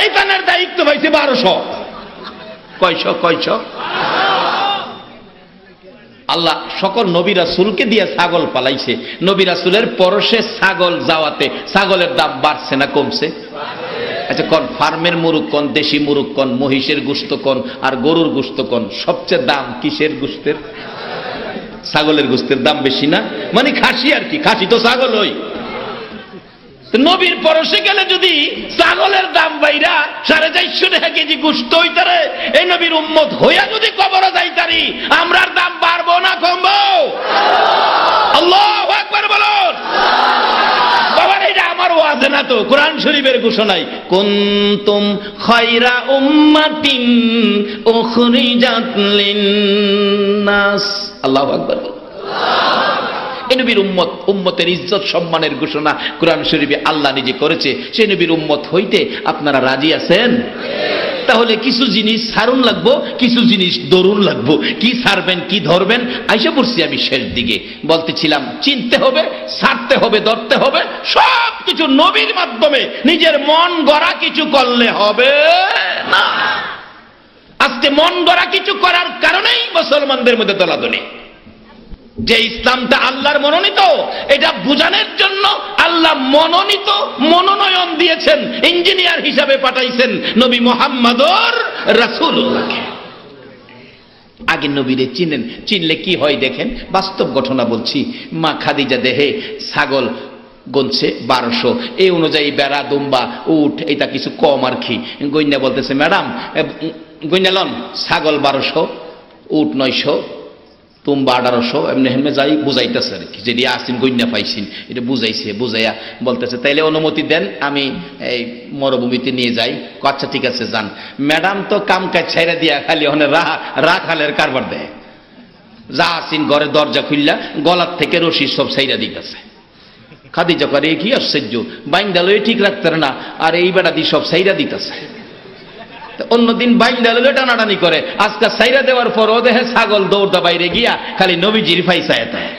এই টানার দায়িত্ব পাইছে 1200। কয়শো? আল্লাহ সকল নবী রাসূলকে দিয়ে ছাগল পালাইছে। নবী রাসূলের পরশে ছাগল যাওয়াতে ছাগলের দাম বাড়ছে না কমছে? আচ্ছা কোন ফার্মের মুরগ কোন, দেশি মুরগ কোন, মহিষের গোশত কোন, আর গরুর গোশত কোন? সবচেয়ে দাম কিসের গোশতের? ছাগলের গোশতের দাম বেশি না? মানে খাসি আর কি, খাসি তো ছাগল হই। নবীর পরশে গেলে যদি ছাগলের দাম বাইরা 450 টাকা কেজি গোশত হইতারে, এই নবীর উম্মত হইয়া যদি কবরে যাইতারি, আমরার দাম বাড়বো না কমবো? আল্লাহু আকবার বলুন। বাবার এটা আমার ওয়াজ না তো, কোরআন শরীফের ঘোষণায়, কুনতুম খায়রা উম্মাতিন উখরিজাত লিন-নাস। আল্লাহু আকবার। এই নবীর উম্মত, উম্মতের ইজ্জত সম্মানের ঘোষণা কোরআন শরীফে আল্লাহ নিজে করেছে। সেই নবীর উম্মত হইতে আপনারা রাজি আছেন? তাহলে কিছু জিনিস ছাড়ুন লাগবো, কিছু জিনিস দরুন লাগবো। কি ছাড়বেন কি ধরবেন আইসা পড়ছি আমি শেষ দিকে। বলতেছিলাম চিনতে হবে, ছাড়তে হবে, ধরতে হবে, সব কিছু নবীর মাধ্যমে। নিজের মন গড়া কিছু করলে হবে না। আজকে মন গড়া কিছু করার কারণেই মুসলমানদের মধ্যে দলাদলি। যে ইসলামটা আল্লাহর মনোনীত, এটা বুঝানোর জন্য আল্লাহ মনোনীত মনোনয়ন দিয়েছেন, ইঞ্জিনিয়ার হিসাবে পাঠাইছেন নবী মুহাম্মদুর রাসূলুল্লাহকে। আগে নবীরে চিনেন, চিনলে কি হয় দেখেন। বাস্তব ঘটনা বলছি। মা খাদিজা দেহে ছাগল গুনছে 1200, এই অনুযায়ী বেড়া, দুম্বা, উট এটা কিছু কম আর কি। গইনা বলতেছে, ম্যাডাম গইনা লন, ছাগল 1200, উট 900, তুম্বা 1800, এমনি হেমনে যাই বুঝাইতেছে আর কি। যেটি আসিন গইনা পাইছিন এটা বুঝাইছে, বুঝাইয়া বলতেছে তাইলে অনুমতি দেন আমি এই মরুভূমিতে নিয়ে যাই। আচ্ছা ঠিক আছে যান। ম্যাডাম তো কাম কাজ ছাইরা দিয়া খালি ওখানে রাখালের কারবার দেয়। যা আসিন ঘরে দরজা খুললা গলার থেকে রশি সব ছাইরা দিতেছে। খাদিজা করে কি আশ্চর্য, বাইন্দালো ঠিক রাখতে না, আর এই বেটা দিয়ে সব ছাইরা দিতেছে। অন্যদিন বাইন্দা লইলে টানাটানি করে, আজকে সাইরা দেওয়ার পর ও দেখে ছাগল দৌড়টা বাইরে গিয়া খালি নবীজির ফাইসায় দেয়।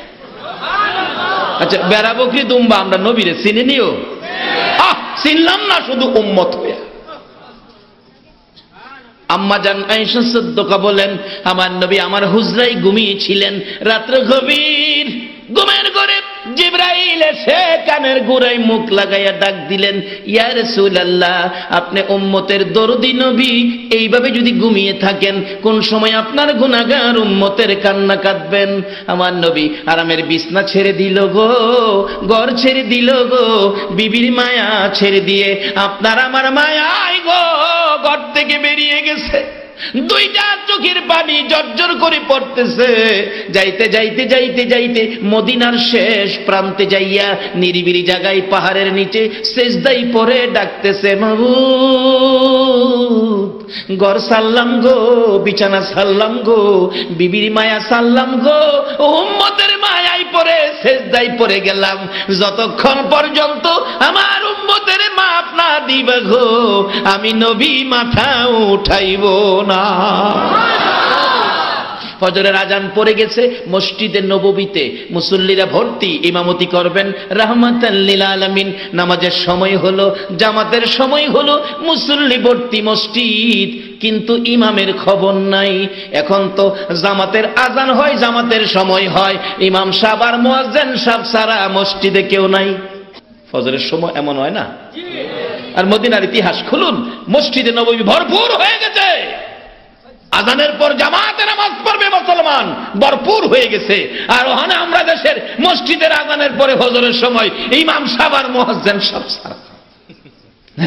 আচ্ছা বেড়া বকরি দুম্বা আমরা নবীরে চিনি নিও? চিনলাম না শুধু উম্মত হইয়া। আম্মা জান আয়েশা সিদ্দিকা বলেন, আমার নবী আমার হুজরায় ঘুমিয়েছিলেন, রাত্র গভীর, ঘুমের ঘরে জিবরাইল এসে কানের গোড়ায় মুখ লাগাইয়া ডাক দিলেন, ইয়া রাসূলুল্লাহ, আপনি উম্মতের দরদি নবী, এইভাবে যদি ঘুমিয়ে থাকেন কোন সময় আপনার গুনাহগার উম্মতের কান্না কাঁদবেন? আমার নবী আরামের বিছনা ছেড়ে দিল গো, ঘর ছেড়ে দিল গো, বিবির মায়া ছেড়ে দিয়ে আপনার আমার মায়াই গো ঘর থেকে বেরিয়ে গেছে। দুইটা চোখের পানি জর্জর করে পড়তেছে। যাইতে যাইতে যাইতে যাইতে মদিনার শেষ প্রান্তে যাইয়া নিরিবিলি জায়গায় পাহাড়ের নিচে সেজদাই পড়ে ডাকতেছে, মাবুদ ঘর সাল্লাম গো, বিছানা সাল্লাম গো, বিবির মায়া সাল্লাম গো, উম্মতের মায়াই পড়ে সেজদাই পড়ে গেলাম, যতক্ষণ পর্যন্ত আমার উম্মতের মাফ না দিবে গো আমি নবী মাথা উঠাইব না। ফজরের আজান পড়ে গেছে, মসজিদে নববীতে মুসল্লিরা ভর্তি, ইমামতি করবেন রাহমাতাল লিল আলামিন। নামাজের সময় হলো, জামাতের সময় হলো, মুসল্লি ভর্তি মসজিদ, কিন্তু ইমামের খবর নাই। এখন তো জামাতের আজান হয়, জামাতের সময় হয়, ইমাম সাহেব আর মুয়াজ্জিন সাহেব ছাড়া মসজিদে কেউ নাই। ফজরের সময় এমন হয় না? আর মদিনার ইতিহাস খুলুন, মসজিদে নববী ভরপুর হয়ে গেছে। আজানের পর জামাতে নামাজ পড়বে মুসলমান ভরপুর হয়ে গেছে। আর ওখানে আমরা দেশের মসজিদের আজানের পরে ফজরের সময় ইমাম সাহেব আর মুয়াজ্জিন সাহেব ছাড়া।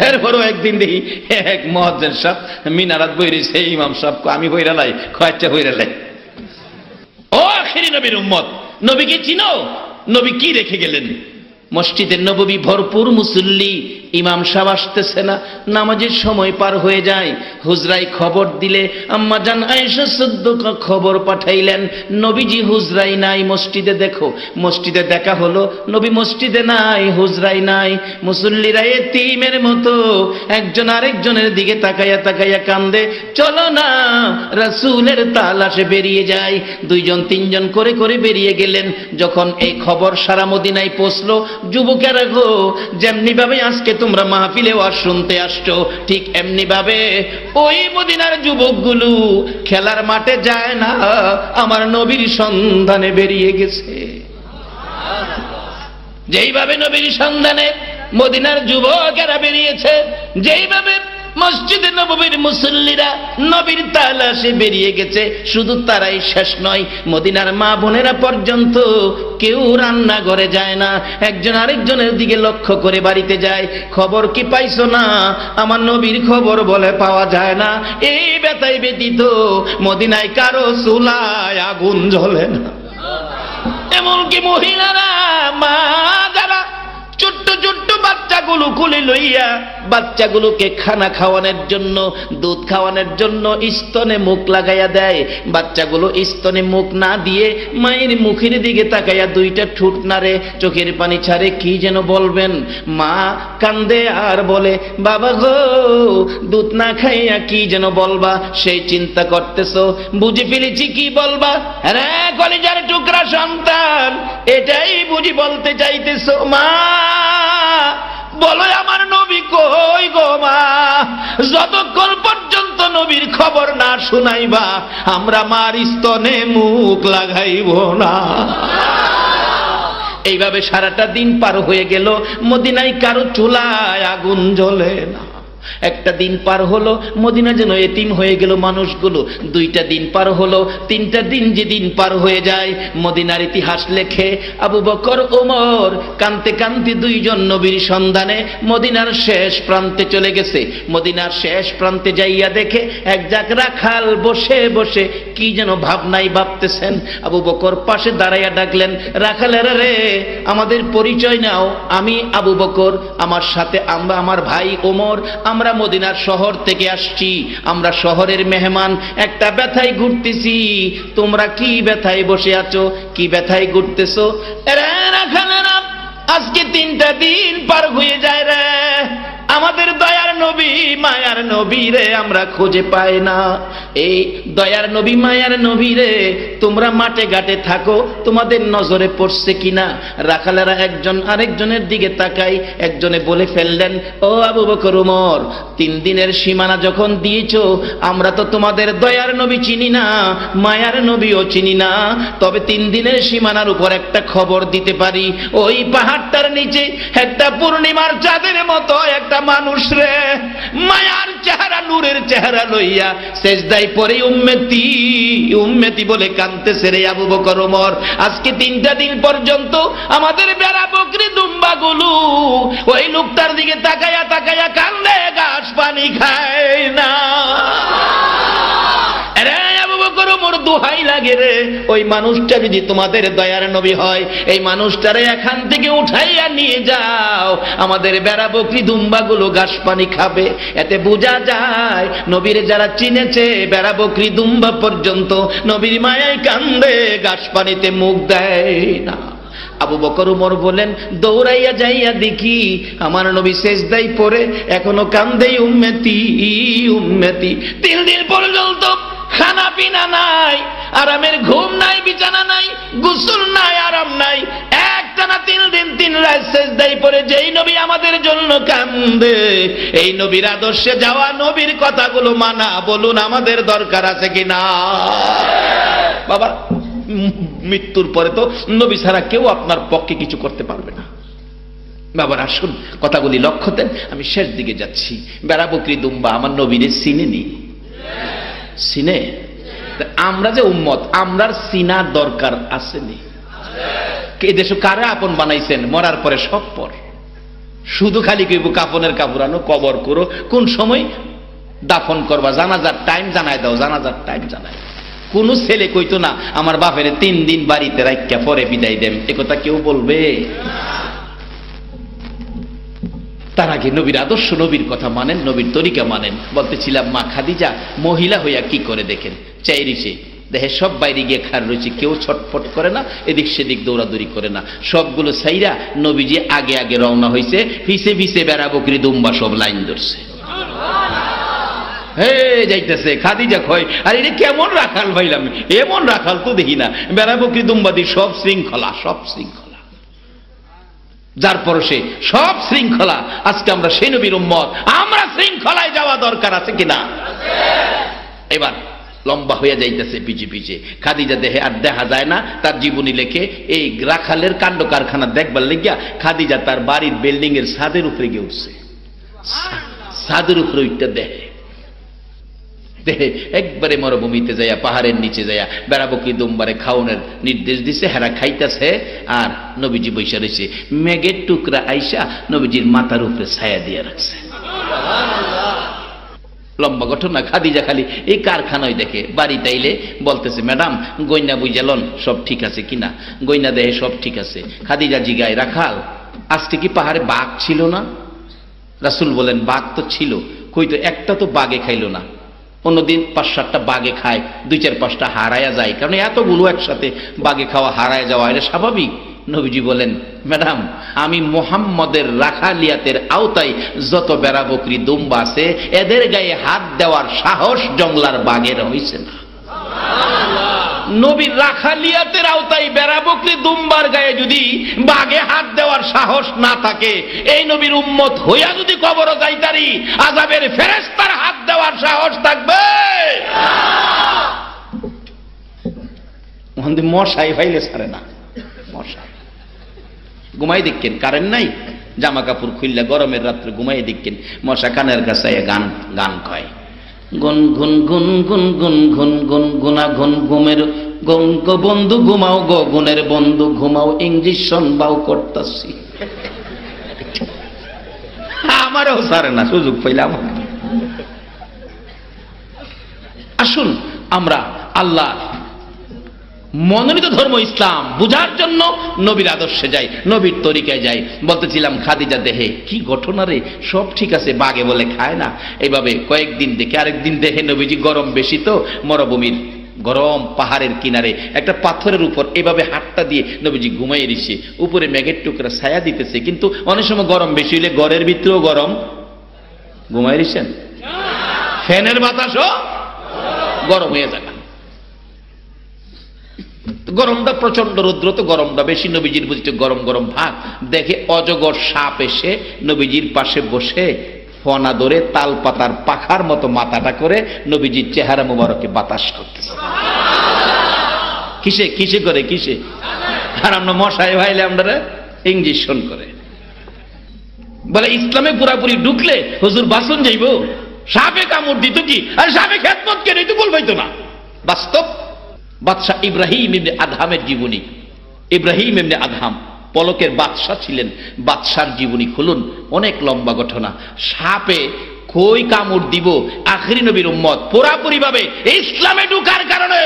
এরপরও একদিন দেখি এক মুয়াজ্জিন সাহেব মিনারাত বইরেছে, ইমাম সাহেব আমি হইরা লাই, খয়টা হইরা লাই। ও আখিরি নবীর উম্মত, নবীকে চিনো? নবী কি রেখে গেলেন? মসজিদের নববী ভরপুর মুসল্লি, ইমাম সাহেব আসতেছে না, নামাজের সময় পার হয়ে যায়। হুজরাই খবর দিলে আম্মা জান আয়েশা সিদ্দিকা খবর পাঠাইলেন, নবীজি হুজরাই নাই, মসজিদে দেখো। মসজিদে দেখা হলো, নবী মসজিদে নাই, হুজরাই নাই। মুসল্লিরা এতিমের মতো একজন আরেকজনের দিকে তাকাইয়া তাকাইয়া কান্দে, চলো না রাসূলের তালাশে বেরিয়ে যায়। দুইজন তিনজন করে করে বেরিয়ে গেলেন। যখন এই খবর সারা মদিনায় পৌঁছলো, যুবকেরা গো, যেমনি ভাবে আজকে তোমরা মাহফিলে ওয়াজ শুনতে আসছো, ঠিক এমনি ভাবে ওই মদিনার যুবকগুলো খেলার মাঠে যায় না, আমার নবীর সন্ধানে বেরিয়ে গেছে। যেইভাবে নবীর সন্ধানে মদিনার যুবকেরা বেরিয়েছে, যেইভাবে মসজিদে নববীর মুসল্লিরা নবীর তালাশে বেরিয়ে গেছে, শুধু তারাই শেষ নয়, মদিনার মা বোনেরা পর্যন্ত কেউ রান্নাঘরে যায় না, একজন আরেকজনের দিকে লক্ষ্য করে বাড়িতে যায়। খবর কি পাইছো না? আমার নবীর খবর বলে পাওয়া যায় না। এই ব্যথায় ব্যতীত মদিনায় কারো চুলায় আগুন জ্বলে না। এমনকি মহিলারা, মা যারা ছোট্ট ছোট্ট বাচ্চাগুলো কোলে লইয়া বাচ্চাগুলোকে খানা খাওয়ানোর জন্য, দুধ খাওয়ানোর জন্য স্তনে মুখ লাগাইয়া দেয়। বাচ্চাগুলো স্তনে মুখ না দিয়ে মায়ের মুখের দিকে তাকাইয়া দুইটা ঠোঁট নাড়ে, চোখের পানি ছাড়ে, কি যেন বলবেন। মা কান্দে আর বলে, বাবা গো দুধ না খাইয়া কি যেন বলবা, সেই চিন্তা করতেছো, বুঝে ফেলেছি কি বলবা। রে কলিজার টুকরা সন্তান, এটাই বুঝি বলতে চাইতেছো? মা বলো আমার নবী কই গো মা? যতক্ষণ পর্যন্ত নবীর খবর না শুনাইবা আমরা মার স্তনে মুখ লাগাইব না। এইভাবে সারাটা দিন পার হয়ে গেল, মদিনায় কারো চুলায় আগুন জ্বলে না। একটা দিন পার হলো, মদিনা যেন এতিম হয়ে গেল মানুষগুলো। দুইটা দিন পার হলো, তিনটা দিন যেদিন পার হয়ে যায়, মদিনার ইতিহাস লেখে আবু বকর ওমর কানতে কানতে দুইজন নবীর সন্ধানে মদিনার শেষ প্রান্তে চলে গেছে। মদিনার শেষ প্রান্তে যাইয়া দেখে এক জাক রাখাল বসে বসে কি যেন ভাবনাই ভাবতেছেন। আবু বকর পাশে দাঁড়াইয়া ডাকলেন, রাখালেরা রে, আমাদের পরিচয় নাও। আমি আবু বকর, আমার সাথে আমরা, আমার ভাই ওমর, আমরা মদিনার শহর থেকে আসছি, আমরা শহরের মেহমান, একটা ব্যথায় ঘুরতেছি। তোমরা কি ব্যথায় বসে আছো, কি ব্যথায় ঘুরতেছো? আজকে 3টা দিন পার হয়ে যায় রে, আমাদের দয়ার নবী মায়ার নবী রে আমরা খুঁজে পাই না। এই দয়ার নবী মায়ার নবী রে, তোমরা মাঠে ঘাটে থাকো, তোমাদের নজরে পড়ছে কিনা? রাখালেরা একজন আরেকজনের দিকে তাকাই, একজনে বলে ফেললেন, ও আবু বকর ওমর, 3 দিনের সীমানা যখন দিয়েছ, আমরা তো তোমাদের দয়ার নবী চিনি না, মায়ার নবীও চিনি না, তবে 3 দিনের সীমানার উপর একটা খবর দিতে পারি। ওই পাহাড়টার নিচে একটা পূর্ণিমার চাঁদের মতো একটা মানুষ রে, মায়ার চেহারা, নূরের চেহারা লইয়া সেজদায় পড়ে উম্মতি উম্মতি বলে কাঁদতেছে রে আবু বকর ওমর। আজকে 3টা দিন পর্যন্ত আমাদের বেড়া বকরি দুম্বাগুলো ওই লোকটার দিকে তাকায়া তাকায়া কান্দে, ঘাস পানি খায় না। দোহাই লাগে রে, ওই মানুষটা যদি তোমাদের দয়ার নবী হয়, এই মানুষটারে এখান থেকে উঠাইয়া নিয়ে যাও, আমাদের বেড়া বকরি দুম্বাগুলো ঘাস পানি খাবে। এতে বোঝা যায় নবীর যারা চিনেছে, বেড়া বকরি দুম্বা পর্যন্ত নবীর মায়ায় কান্দে, ঘাস পানিতে মুখ দেয় না। আবু বকর ওমর বলেন, দৌড়াইয়া যাইয়া দেখি আমার নবী সেজদায় পড়ে এখনো কান্দে, উম্মতি উম্মতি। 3 দিন পর্যন্ত খানা পিনা নাই, আরামের ঘুম নাই, বিছানা নাই, গোসল নাই, আরাম নাই, একটানা 3 দিন 3 রাত সেজদায় পড়ে যেই নবী আমাদের জন্য কান্দে, এই নবীর আদর্শে যাওয়া, নবীর কথাগুলো মানা, বলুন আমাদের দরকার আছে কিনা? বাবা, মৃত্যুর পরে তো নবী ছাড়া কেউ আপনার পক্ষে কিছু করতে পারবে না। বাবার আসুন কথাগুলি লক্ষ্য দেন, আমি শেষ দিকে যাচ্ছি। বেড়া বকরি দুম্বা আমার নবীরে চিনেনি, চিনে? আমরা যে উম্মত, আমরার চিনার দরকার আসেনি। এই দেশে কারা আপন বানাইছেন, মরার পরে সব পর, শুধু খালি কইব কাফনের কাপড় আনো, কবর করো, কোন সময় দাফন করবা, জানাজার টাইম জানাই দাও, জানাজার টাইম জানাই। কোন ছেলে কইতো না আমার বাপের 3 দিন বাড়িতে রাখিয়া পরে বিদায় দেন, একথা কেউ বলবে? তার আগে নবীর আদর্শ, নবীর কথা মানেন, নবীর তরিকা মানেন। বলতেছিলাম মা খাদিজা মহিলা হইয়া কি করে দেখেন, চাইরিছে দেখে সব বাইরে গিয়ে খার রয়েছে, কেউ ছটফট করে না, এদিক সেদিক দৌড়াদৌড়ি করে না, সবগুলো সাইরা নবীজি আগে আগে রওনা হয়েছে, ফিসে ফিসে বেড়া বকরি দুম্বা সব লাইন ধরছে, হে যাইতেছে। খাদিজা কয়, আর এটা কেমন রাখাল ভাইলাম, এমন রাখাল তো দেখি না, বেড়া বকরি দুম্বাদি সব শৃঙ্খলা, সব শৃঙ্খলা, যার পরশে সব শৃঙ্খলা। আজকে আমরা সেই নবীর উম্মত, আমরা শৃঙ্খলায় যাওয়া দরকার আছে কিনা? এবার লম্বা হয়ে যাইতেছে পিছে পিছে। খাদিজা দেহে আর দেখা যায় না। তার জীবনী লেখে এই রাখালের কাণ্ড কারখানা দেখবার লেগিয়া খাদিজা তার বাড়ির বিল্ডিং এর ছাদের উপরে গিয়ে উঠছে। ছাদের উপরে উঠতে দেহে একবারে মরুভূমিতে যাইয়া পাহাড়ের নিচে যাইয়া বেড়া বকরি দুম্বারে খাওয়ানোর নির্দেশ দিছে। হেরা খাইতেছে আর নবীজি বৈশা রয়েছে। মেঘের টুকরা আইসা নবীজির মাথার উপরে ছায়া দিয়ে রাখছে। লম্বা ঘটনা। খাদিজা খালি এই কারখানায় দেখে। বাড়িতে আইলে বলতেছে, ম্যাডাম গয়না বুঝালন সব ঠিক আছে কিনা? গয়না দেহে সব ঠিক আছে। খাদিজা জিগায়, রাখাল আজকে কি পাহাড়ে বাঘ ছিল না? রাসূল বলেন, বাঘ তো ছিল। কইতো একটা তো বাঘে খাইল না। অন্যদিন 5-7টা বাঘে খায়, 2-4-5টা হারায়া যায়। কারণ এতগুলো একসাথে বাঘে খাওয়া হারায় যাওয়া এটা স্বাভাবিক। নবীজি বলেন, ম্যাডাম আমি মুহাম্মদের রাখালিয়াতের আওতায় যত বেড়া বকরি দুম্বা আছে এদের গায়ে হাত দেওয়ার সাহস জংলার বাঘের হইছে না। নবীর রাখালিয়াতের আওতায় বেড়া বকরি দুম্বার গায়ে যদি বাঘে হাত দেওয়ার সাহস না থাকে, এই নবীর উম্মত হইয়া যদি কবরে যাইতারি আযাবের ফেরেশতার হাত দেওয়ার সাহস থাকবে? মশাই ফাইলে ছাড়ে না। মশা ঘুমাই দেখেন, কারেন্ট নাই, জামা কাপড় খুললে গরমের রাত্রে ঘুমাই দেখেন মশা কানের কাছে গান গান কয়, গুন গুন গুন গুন গুন গুন গুন গুনা গুন ঘুমের গুন গো বন্ধু ঘুমাও গো গুনের বন্ধু ঘুমাও, ইঞ্জেকশন বাউ করতাছি। আমারও সারে না, সুযোগ পাইলাম। আসুন আমরা আল্লাহ মনোনীত ধর্ম ইসলাম বুঝার জন্য নবীর আদর্শে যাই, নবীর তরিকায় যাই। বলতেছিলাম খাদিজা দেহে কি ঘটনা রে, সব ঠিক আছে, বাঘে বলে খায় না। এইভাবে কয়েকদিন দেখে আরেকদিন দেখে নবীজি গরম বেশি তো মরুভূমির গরম পাহাড়ের কিনারে একটা পাথরের উপর এভাবে হাতটা দিয়ে নবীজি ঘুমাই দিছে। উপরে মেঘের টুকরা ছায়া দিতেছে, কিন্তু অনেক সময় গরম বেশি হইলে ঘরের ভিতরেও গরম। ঘুমাই দিছেন, ফ্যানের বাতাসও গরম হয়ে যায়। গরমটা প্রচন্ড, রৌদ্র তো গরমটা বেশি। নবীজির বুঝতে গরম গরম ভাত দেখে অজগর সাপ এসে নবীজির পাশে বসে ফনা ধরে তাল পাতার পাখার মতো মাথাটা করে নবীজির চেহারা মুবারকে বাতাস করতেছে। কিসে কিসে করে, কিসে? আর আমরা মশাই ভাইলে আমরা ইঞ্জেকশন করে বলে ইসলামে পুরাপুরি ঢুকলে হুজুর বাসন যাইব, সাপে কামড় দিত কি, আর সাপে খেদমত কেন তো বলবাইতো না। বাস্তব বাদশাহ ইব্রাহিম ইবনে আদহামের জীবনী। ইব্রাহিম ইবনে আদহাম পলকের বাদশাহ ছিলেন। বাদশার জীবনী খুলুন, অনেক লম্বা ঘটনা। সাপে কই কামড় দিব, আখেরি নবীর উম্মত পুরাপুরি ভাবে ইসলামে ঢুকার কারণে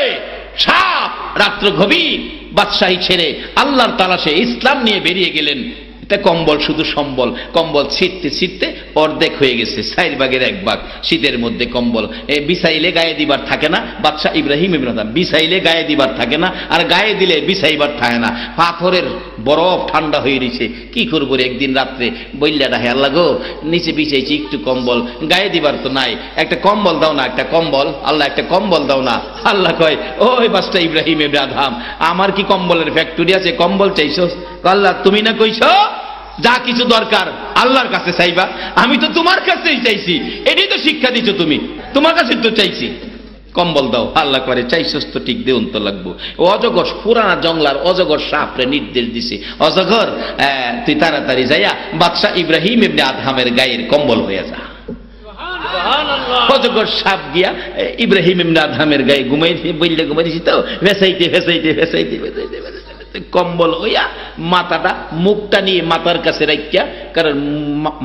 সাপ রাত্র গভীর বাদশাহী ছেড়ে আল্লাহর তালাশে ইসলাম নিয়ে বেরিয়ে গেলেন। এটা কম্বল, শুধু সম্বল, কম্বল ছিটতে ছিটতে অর্ধেক হয়ে গেছে, 4 ভাগের 1 ভাগ। শীতের মধ্যে কম্বল বিছাইলে গায়ে দিবার থাকে না। বাদশাহ ইব্রাহিম ইবনে আদহাম বিছাইলে গায়ে দিবার থাকে না, আর গায়ে দিলে বিছাইবার থাকে না। পাথরের বরফ ঠান্ডা হয়ে রয়েছে। কি করবো রে, একদিন রাত্রে বললা রাহে, আল্লাহ গো নিচে বিছাইছি একটু কম্বল, গায়ে দিবার তো নাই, একটা কম্বল দাও না, একটা কম্বল, আল্লাহ একটা কম্বল দাও না। আল্লাহ কয়, ওই বাদশাহ ইব্রাহিম ইবনে আদহাম, আমার কি কম্বলের ফ্যাক্টরি আছে, কম্বল চাইছো? আল্লাহ তুমি না কইছো যা কিছু দরকার আল্লাহর কাছে চাইবা, আমি তো তোমার কাছেই চাইছি, এটাই তো শিক্ষা দিচ্ছ তুমি, তোমার কাছে তো চাইছি, কম্বল দাও। আল্লাহ করে, চাইছস তো ঠিক দেউন তো লাগবো। অজগর, পুরানা জংলার অজগর সাপরে নির্দেশ দিছে, অজগর তুই তাড়াতাড়ি যাইয়া বাদশাহ ইব্রাহিম ইবনে আদহামের গায়ের কম্বল হয়ে যা। অজগর সাপ গিয়া ইব্রাহিম ইবনে আদহামের গায়ে বললে ঘুমাইছি তো, ভেসাইতে ভেসাইতে ভেসাইতে ভেসাইতে কম্বল হইয়া মাথাটা মুখটা নিয়ে মাথার কাছে রাখিয়া, কারণ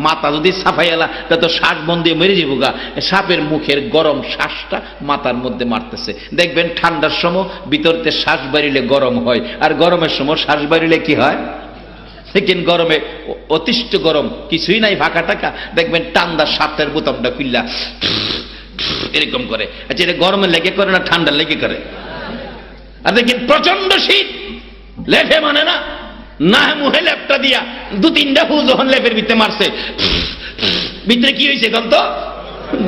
মাথা যদি সাফাইয়ালা তা তো শ্বাস বন্ধ দিয়ে মরে যাবো গা। সাপের মুখের গরম শ্বাসটা মাথার মধ্যে মারতেছে। দেখবেন ঠান্ডার সময় ভিতরতে শ্বাস বাড়িলে গরম হয়, আর গরমের সময় শ্বাস বাড়িলে কি হয়? সেকেন্ড গরমে অতিষ্ঠ গরম, কিছুই নাই ফাঁকা টাকা, দেখবেন ঠান্ডার শার্টের বোতামটা খুললা এরকম করে। আচ্ছা, এটা গরমে লেগে করে না ঠান্ডা লেগে করে? আর দেখেন প্রচন্ড শীত, লেফে মানে না, না মুহে লেপটা দিয়া 2-3টা ফুল যখন লেপের ভিতরে মারছে, ভিতরে কি হয়েছে এখন তো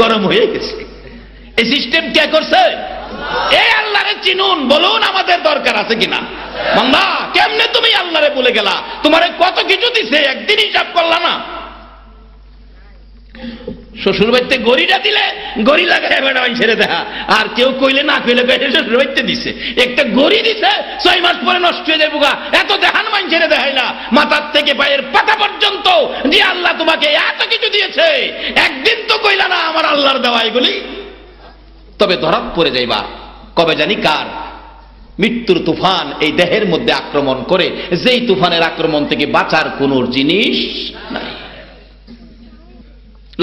গরম হয়ে গেছে। এই সিস্টেম কে করছে? এই আল্লাহরে চিনুন, বলুন আমাদের দরকার আছে কিনা। বান্দা কেমনে তুমি আল্লাহরে বলে গেলা, তোমারে কত কিছু দিছে, একদিন হিসাব করলা না। শ্বশুর বাড়িতে গড়িটা দিলে গড়ি লাগায় বেড়া ছেড়ে দেখা, আর কেউ কইলে না কইলে শ্বশুর বাড়িতে দিছে, একটা গড়ি দিছে 6 মাস পরে নষ্ট হয়ে যাবো। এত দেখান মান ছেড়ে দেখায় না, মাথার থেকে পায়ের পাতা পর্যন্ত যে আল্লাহ তোমাকে এত কিছু দিয়েছে, একদিন তো কইলা না আমার আল্লাহর দেওয়া এগুলি। তবে ধরাত পড়ে যাইবা কবে জানি কার মৃত্যুর তুফান এই দেহের মধ্যে আক্রমণ করে, যেই তুফানের আক্রমণ থেকে বাঁচার কোন জিনিস নাই।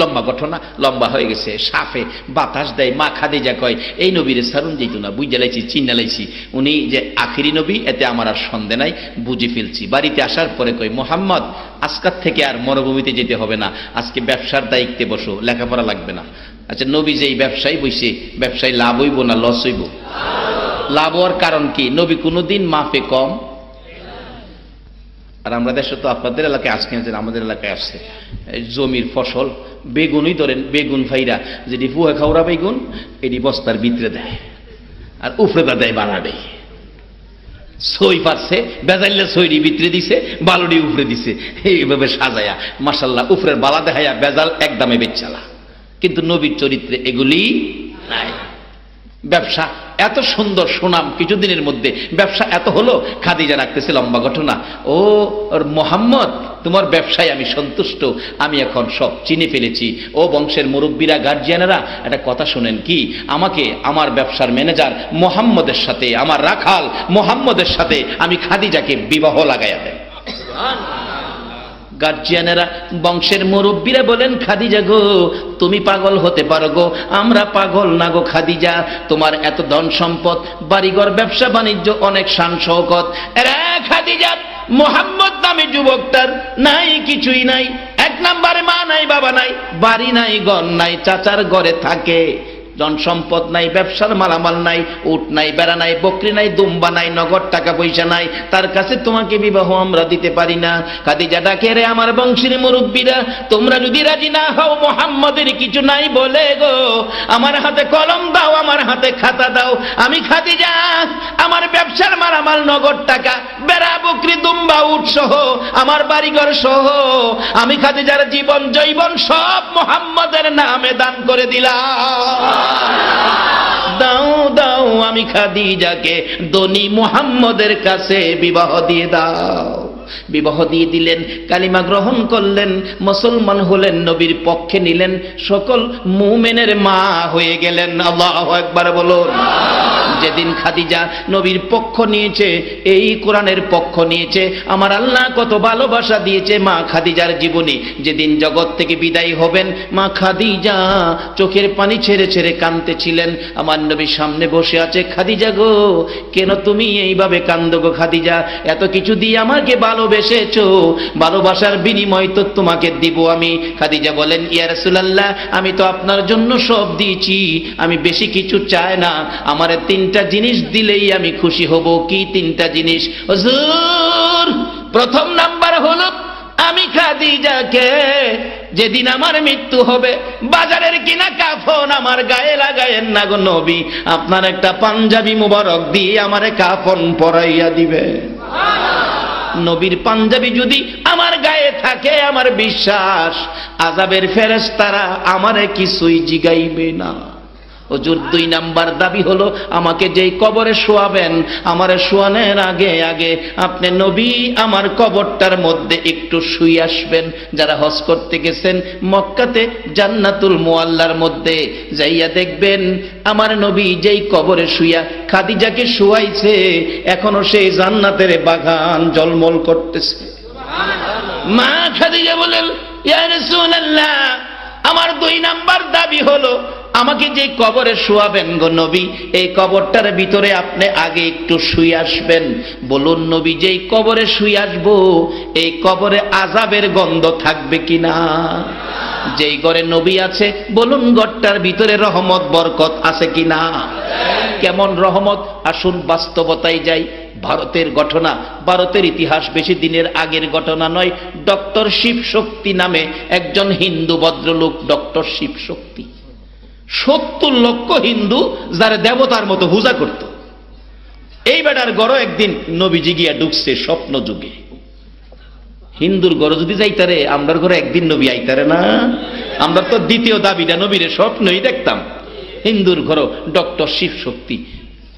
লম্বা ঘটনা, লম্বা হয়ে গেছে। সাফে বাতাস দেয়, মা খাদিজা কয় এই নবীরে সারুন যেত না, বুঝে লাইছি, চিন্না লাইছি, উনি যে আখিরি নবী এতে আমার আর সন্দেহ নাই, বুঝে ফেলছি। বাড়িতে আসার পরে কয় মোহাম্মদ আজকাল থেকে আর মরুভূমিতে যেতে হবে না, আজকে ব্যবসার দায়িত্বে বসো, লেখাপড়া লাগবে না। আচ্ছা নবী যে এই ব্যবসায় বসে, ব্যবসায় লাভ হইব না লস হইব? লাভ হওয়ার কারণ কি? নবী কোনোদিন মাফে কম। আর আমরা দেশে তো আপনাদের এলাকায় আজকে আমাদের এলাকায় আসছে জমির ফসল, বেগুনই ধরেন, বেগুন ফাইরা যেটি ফুয়া খাওয়া বেগুন এটি বস্তার ভিতরে দেয় আর উফরেদা দেয় বানাবে, সই পারছে বেজাইলে সইটি ভিতরে দিছে, বালুডি উফরে দিছে, এইভাবে সাজায়া মাশাল্লাহ উফরের বালা দেখাইয়া বেজাল একদমে বেচালা। কিন্তু নবীর চরিত্রে এগুলি নাই। ব্যবসা এত সুন্দর সুনাম কিছুদিনের মধ্যে, ব্যবসা এত হলো। খাদিজা রাখতেছে লম্বা ঘটনা, ও মোহাম্মদ তোমার ব্যবসায় আমি সন্তুষ্ট, আমি এখন সব চিনে ফেলেছি। ও বংশের মুরব্বীরা, গার্জিয়ানেরা একটা কথা শুনেন, কি আমাকে আমার ব্যবসার ম্যানেজার মোহাম্মদের সাথে, আমার রাখাল মোহাম্মদের সাথে আমি খাদিজাকে বিবাহ লাগাইয়া দেন। গার্জিয়ানেরা, বংশের মুরব্বীরা বলেন খাদিজা গো তুমি পাগল হতে পারো গো, আমরা পাগল না গো খাদিজা, তোমার এত ধন সম্পদ, বাড়িঘর, ব্যবসা বাণিজ্য, অনেক শান শৌকত, এরা খাদিজা মোহাম্মদ নামে যুবকটার নাই, কিছুই নাই। 1 নম্বরে মা নাই, বাবা নাই, বাড়ি নাই, ঘর নাই, চাচার ঘরে থাকে, জন সম্পদ নাই, ব্যবসার মালামাল নাই, উট নাই, বেড়া নাই, বকরি নাই, দুম্বা নাই, নগদ টাকা পয়সা নাই, তার কাছে তোমাকে বিবাহ আমরা দিতে পারি না। খাদিজা ডাকে, রে আমার বংশের মুরব্বীরা, তোমরা যদি রাজি না হও, মোহাম্মদের কিছু নাই বলে গো, আমার হাতে কলম দাও, আমার হাতে খাতা দাও, আমি খাদিজা আমার ব্যবসার মালামাল, নগদ টাকা, বেড়া, বকরি, দুম্বা, উট সহ, আমার বাড়িঘর সহ, আমি খাদিজার জীবন জৈবন সব মোহাম্মদের নামে দান করে দিলাম। দাও দাও আমি খাদিজাকে ধনী মুহাম্মদের কাছে বিবাহ দিয়ে দাও। বিবাহ দিয়ে দিলেন, কালিমা গ্রহণ করলেন, মুসলমান হলেন, নবীর পক্ষে নিলেন, সকল মুমিনের মা হয়ে গেলেন। আল্লাহু আকবার বলুন। যেদিন খাদিজা নবীর পক্ষ নিয়েছে, এই কোরআনের পক্ষ নিয়েছে, আমার আল্লাহ কত ভালোবাসা দিয়েছে মা খাদিজার জীবনী। যেদিন জগৎ থেকে বিদায় হবেন, মা খাদিজা চোখের পানি ছেড়ে ছেড়ে কাঁদতেছিলেন। আমার নবী সামনে বসে আছে, খাদিজা গো কেন তুমি এইভাবে কান্দো গো খাদিজা, এত কিছু দিয়ে আমাকে ভালোবেসেছো, ভালোবাসার বিনিময় তো তোমাকে দিব আমি। খাদিজা বলেন, ইয়া রাসূলুল্লাহ আমি তো আপনার জন্য সব দিয়েছি, আমি বেশি কিছু চাই না, আমার 3টা জিনিস দিলেই আমি খুশি হব। কি 3টা জিনিস হুজুর? প্রথম নাম্বার হলো, আমি খাদিজাকে যেদিন আমার মৃত্যু হবে, বাজারের কিনা কাফন আমার গায়ে লাগায়েন না গো নবী, আপনার একটা পাঞ্জাবি মুবারক দিয়ে আমারে কাফন পরাইয়া দিবে। নবীর পাঞ্জাবি যদি আমার গায়ে থাকে, আমার বিশ্বাস আযাবের ফেরেশতারা আমারে কিছুই জিগাইবে না। হুজুর 2 নাম্বার দাবি হলো, আমাকে যেই কবরে শোয়াবেন, আমারে শোয়ানোর আগে আগে আপনি নবী আমার কবরটার মধ্যে একটু শুয়ে আসবেন। যারা হজ করতে গেছেন মক্কাতে জান্নাতুল মুআল্লার মধ্যে যাইয়া দেখবেন, আমার নবী যেই কবরে শুইয়া খাদিজাকে শুয়াইছে, এখনো সেই জান্নাতের বাগান জলমল করতেছে। মা খাদিজা বলেন, ইয়া রাসূলুল্লাহ আমার 2 নাম্বার দাবি হলো, আমাকে যে কবরে শোয়াবেন গো নবী, এই কবরটার ভিতরে আপনি আগে একটু শুয়ে আসবেন। বলুন নবী যেই কবরে শুয়ে আসবো, এই কবরে আযাবের গন্ধ থাকবে কিনা? যেই ঘরে নবী আছে, বলুন ঘরটার ভিতরে রহমত বরকত আছে কিনা? কেমন রহমত? আসুন বাস্তবতায় যাই। ভারতের ঘটনা, ভারতের ইতিহাস বেশি দিনের আগের ঘটনা নয়। ডক্টর শিবশক্তি নামে একজন হিন্দু ভদ্রলোক, ডক্টর শিবশক্তি, 70 লক্ষ হিন্দু যারা দেবতার মতো পূজা করত। এই বেটার গড় একদিন নবীজি গিয়া ঢুকছে স্বপ্ন যুগে। হিন্দুর ঘরে যদি যাইতারে, আমরার ঘরে একদিন নবী আইতারে না? আমরা তো দ্বিতীয় দাবিটা নবীর স্বপ্নই দেখতাম। হিন্দুর ঘর ডক্টর শিব শক্তি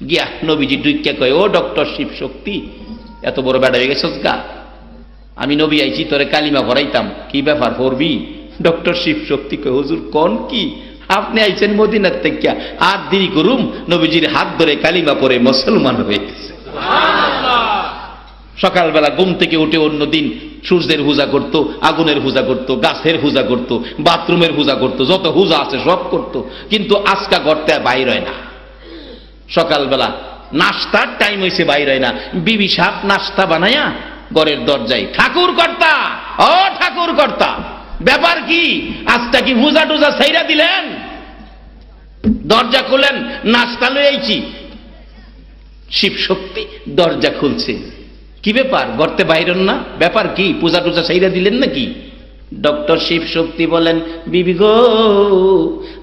গিয়া নবীজি ডুইকা কয়, ও ডক্টর শিব শক্তি, এত বড় বেড়া হয়ে গেছস গা, আমি নবী আইছি তোরে কালিমা ভরাইতাম, কি ব্যাপার পড়বি? ডক্টর শিব শক্তি কয়, হুজুর কোন কি, আপনি আইছেন মদিনার থেকে, আর দেরি করুম, নবীজির হাত ধরে কালিমা পড়ে মুসলমান হয়ে গেছে। সকালবেলা ঘুম থেকে উঠে অন্যদিন সূর্যের পূজা করত, আগুনের পূজা করত, গাছের পূজা করত, বাথরুমের পূজা করত, যত পূজা আছে সব করত, কিন্তু আজকা করতে বাইর হয় না। সকালবেলা নাস্তার টাইম হয়েছে, বাইর হয় না, বিবি সাপ নাস্তা বানায়া ঘরের দরজায়, ঠাকুর কর্তা, ও ঠাকুর কর্তা, ব্যাপার কি, আজটা কি পূজা টুজা ছাইরা দিলেন? দরজা খুলেন, নাস্তা লই আইছি। শিব শক্তি দরজা খুলছে, কি ব্যাপার, গর্তে বাইরন না, ব্যাপার কি, পূজা টুজা ছাইরা দিলেন নাকি? ডক্টর শিব শক্তি বলেন, বিবি গো,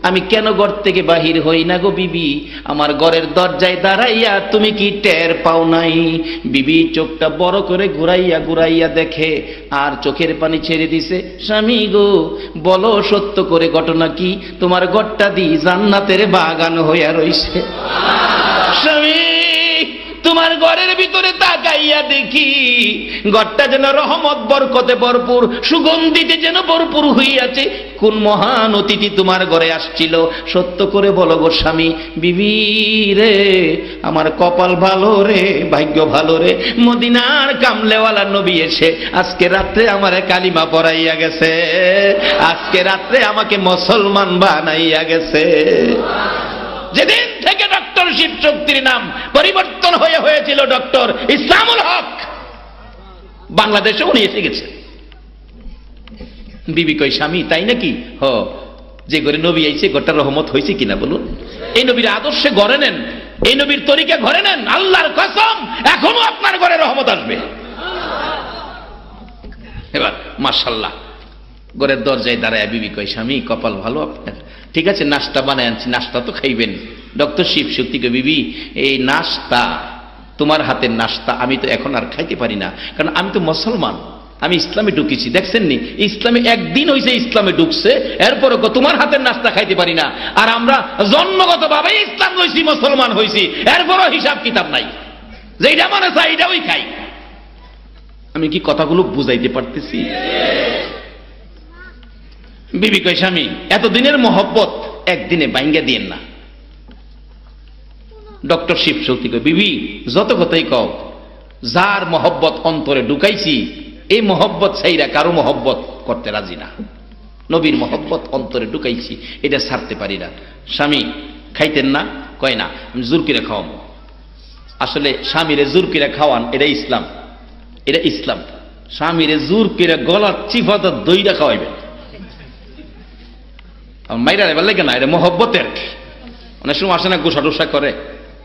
আমি কেন ঘর থেকে বাহির হই না গো বিবি, আমার ঘরের দরজায় দাঁড়াইয়া তুমি কি টের পাও নাই? বিবি চোখটা বড় করে ঘুরাইয়া ঘুরাইয়া দেখে, আর চোখের পানি ছেড়ে দিছে। স্বামী গো, বলো সত্য করে ঘটনা কি, তোমার ঘরটা দি জান্নাতের বাগান হইয়া রইছে। স্বামী, তোমার ঘরের ভিতরে তাকাইয়া দেখি ঘরটা যেন রহমত বরকতে ভরপুর, সুগন্ধিতে যেন ভরপুর হইয়াছে। কোন মহান অতিথি তোমার ঘরে আসছিল, সত্য করে বলো গো স্বামী। বিবি রে, আমার কপাল ভালো রে, ভাগ্য ভালো রে, মদিনার কামলেওয়ালা নবী এসে আজকে রাত্রে আমারে কালিমা পড়াইয়া গেছে, আজকে রাত্রে আমাকে মুসলমান বানাইয়া গেছে। যেদিন থেকে ডক্টর শিব শক্তির নাম পরিবর্তন হয়েছিল ডক্টর ইসলামুল হক, বাংলাদেশে উনি এসে গেছে। বিবি কই, স্বামী তাই নাকি? হ, যে ঘরে নবী আইছে ঘরটা রহমত হয়েছে কিনা বলুন? এই নবীর আদর্শে ঘরে নেন, এই নবীর তরিকা ঘরে নেন, আল্লাহর কসম এখনো আপনার ঘরে রহমত আসবে। এবার মাশাআল্লাহ, ঘরের দরজায় দাঁড়ায় বিবি কই, স্বামী কপাল ভালো আপনার, ঠিক আছে নাস্তা বানায় আনছি, নাস্তা তো খাইবেন। ডক্টর শিব শক্তি কই, বিবি এই নাস্তা, তোমার হাতের নাস্তা আমি তো এখন আর খাইতে পারি না, কারণ আমি তো মুসলমান, আমি ইসলামে ঢুকেছি। দেখছেন নি, ইসলামে একদিন হয়েছে ইসলামে ঢুকছে, এরপরও তোমার হাতের নাস্তা খাইতে পারি না। আর আমরা জন্মগত ভাবে ইসলাম হয়েছি, মুসলমান হয়েছি, এরপরও হিসাব কিতাব নাই, যেটা মনে চাই এটাই খাই। আমি কি কথাগুলো বুঝাইতে পারতেছি? বিবি কই, স্বামী এতদিনের মহব্বত একদিনে বাইঙ্গা দিয়েন না। ডক্টর শিব শক্তি কই, বিবি যত কথাই কও, যার মহব্বত অন্তরে ঢুকাইছি এই মহব্বত ছাইরা কারো মহব্বত করতে রাজি না। নবীর মহব্বত অন্তরে ঢুকাইছি, এটা ছাড়তে পারি না। স্বামী খাইতেন না? কয় না, আমি জোর করে খাওয়াবো। আসলে স্বামীরে জোর করে খাওয়ান এটা ইসলাম, এটা ইসলাম। স্বামীরে জোর করে গলার চিফাত দইটা খাওয়াইবেন, মাইরা এবার লাগে না, এটা মহব্বতের। অনেক সময় আসে না, গোসা টোসা করে,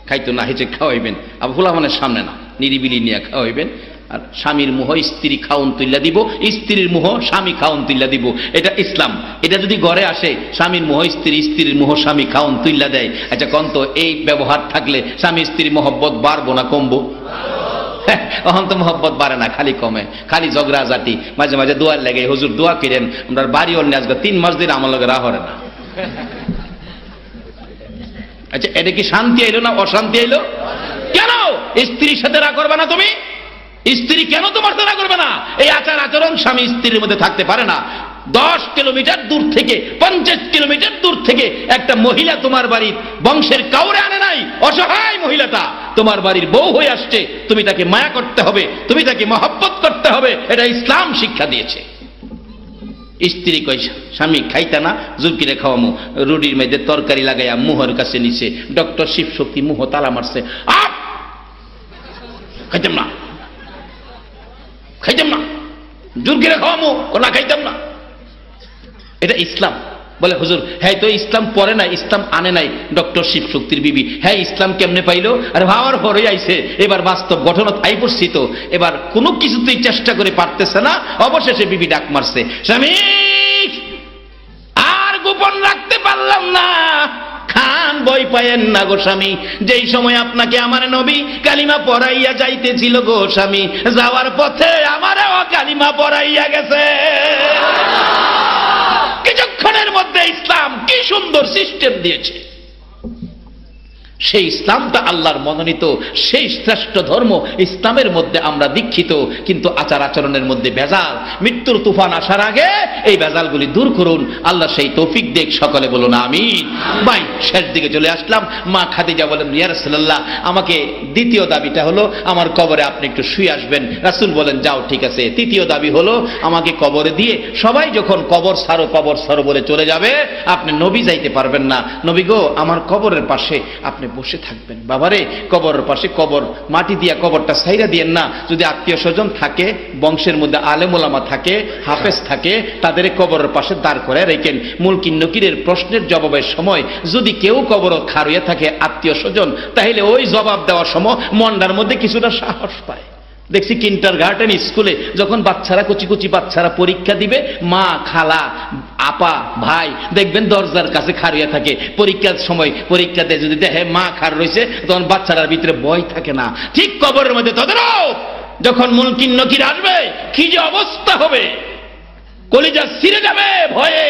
খাইতো না, হেঁচে খাওয়াইবেন, আবার ভোলা মানে সামনে না, নিরিবিলি নিয়ে খাওয়াইবেন। আর স্বামীর মোহ স্ত্রী খাওন তুল্লা দিব, স্ত্রীর মোহ স্বামী খাওন তুল্লা দিব, এটা ইসলাম। এটা যদি ঘরে আসে, স্বামীর মোহ স্ত্রী, স্ত্রীর মোহ স্বামী খাওন তুল্লা দেয়, আচ্ছা কন্ত এই ব্যবহার থাকলে স্বামী স্ত্রীর মহব্বত বাড়বো না কমবো? অহন তো মহব্বত বাড়ে না, খালি কমে, খালি ঝগড়া জাতি। মাঝে মাঝে দোয়ার লাগে, হুজুর দোয়া করেন, আমরা বাড়ি অন্য আসবে 3 মাস দিন আমার লগে রাহ না। আচ্ছা এটা কি শান্তি আইলো না অশান্তি আইলো? কেন স্ত্রীর সাথে রাগ করবে না তুমি? স্ত্রী কেন তোমার সাথে রাগ করবে না? এই আচার আচরণ স্বামী স্ত্রীর মধ্যে থাকতে পারে না। 10 কিলোমিটার দূর থেকে, 50 কিলোমিটার দূর থেকে একটা মহিলা তোমার বাড়ির বংশের কাউরে আনে নাই, অসহায় মহিলাটা তোমার বাড়ির বউ হয়ে আসছে, তুমি তাকে মায়া করতে হবে, তুমি তাকে মহব্বত করতে হবে, এটা ইসলাম শিক্ষা দিয়েছে। স্ত্রী কই, স্বামী খাইতা না, জুরকিরে খাওয়ামু। রুটির মধ্যে তরকারি লাগাইয়া মুহর কাছে নিছে, ডক্টর শিব শক্তি মুহ তালা মারছে, আপ খাইতাম না, খাইতাম না, জুরকিরে খাওয়ামু, না খাইতাম না। এটা ইসলাম। বলে হুজুর হ্যাঁ তো ইসলাম পড়ে না, ইসলাম আনে নাই। ডক্টর শিব শক্তির বিবি, হ্যাঁ ইসলাম কেমনে পাইলো? আর ভাবার পরে আইছে, এবার বাস্তব ঘটনা আই পড়ছি তো, এবার কোনো কিছুতেই চেষ্টা করে পারতেছে না, অবশেষে বিবি ডাক মারছে, স্বামী আর গোপন রাখতে পারলাম না, খান বই পায়েন না গো স্বামী, যেই সময় আপনাকে আমার নবী কালিমা পড়াইয়া যাইতেছিল গো স্বামী, যাওয়ার পথে আমারও কালিমা পড়াইয়া গেছে। কিছুক্ষণ এখনের মধ্যে ইসলাম কি সুন্দর সিস্টেম দিয়েছে। সেই ইসলামটা আল্লাহর মনোনীত, সেই শ্রেষ্ঠ ধর্ম ইসলামের মধ্যে আমরা দীক্ষিত, কিন্তু আচার আচরণের মধ্যে ভেজাল। মৃত্যুর তুফান আসার আগে এই ভেজালগুলি দূর করুন, আল্লাহ সেই তৌফিক দেখ। সকলে বলুন আমিন। ভাই শেষ দিকে চলে আসলাম। মা খাদিজা বলেন, ইয়া রাসূলুল্লাহ, আমাকে দ্বিতীয় দাবিটা হলো আমার কবরে আপনি একটু শুয়ে আসবেন। রাসূল বলেন, যাও ঠিক আছে। তৃতীয় দাবি হলো আমাকে কবরে দিয়ে সবাই যখন কবর সারো বলে চলে যাবে, আপনি নবী যাইতে পারবেন না। নবী গো, আমার কবরের পাশে আপনি বসে থাকবেন। বাবারে, কবরের পাশে কবর মাটি দিয়া কবরটা সাইরা দিয়েন না। যদি আত্মীয় স্বজন থাকে, বংশের মধ্যে আলেম ওলামা থাকে, হাফেজ থাকে, তাদের কবরের পাশে দাঁড় করে রেখেন। মুলকিন নকিরের প্রশ্নের জবাবের সময় যদি কেউ কবর খাড়িয়ে থাকে আত্মীয় স্বজন, তাহলে ওই জবাব দেওয়ার সময় মনটার মধ্যে কিছুটা সাহস পায়। দেখছি কিন্ডারগার্টেন স্কুলে যখন বাচ্চারা, কুচি কুচি বাচ্চারা পরীক্ষা দিবে, মা, খালা, আপা, ভাই দেখবেন দরজার কাছে খাড়িয়ে থাকে। পরীক্ষার সময় পরীক্ষা দেয়, যদি দেখে মা খাড় রয়েছে, তখন বাচ্চারার ভিতরে ভয় থাকে না। ঠিক কবরের মধ্যে তাদেরও যখন মুনকির নকির আসবে, কি যে অবস্থা হবে, কলিজা ছিঁড়ে যাবে ভয়ে।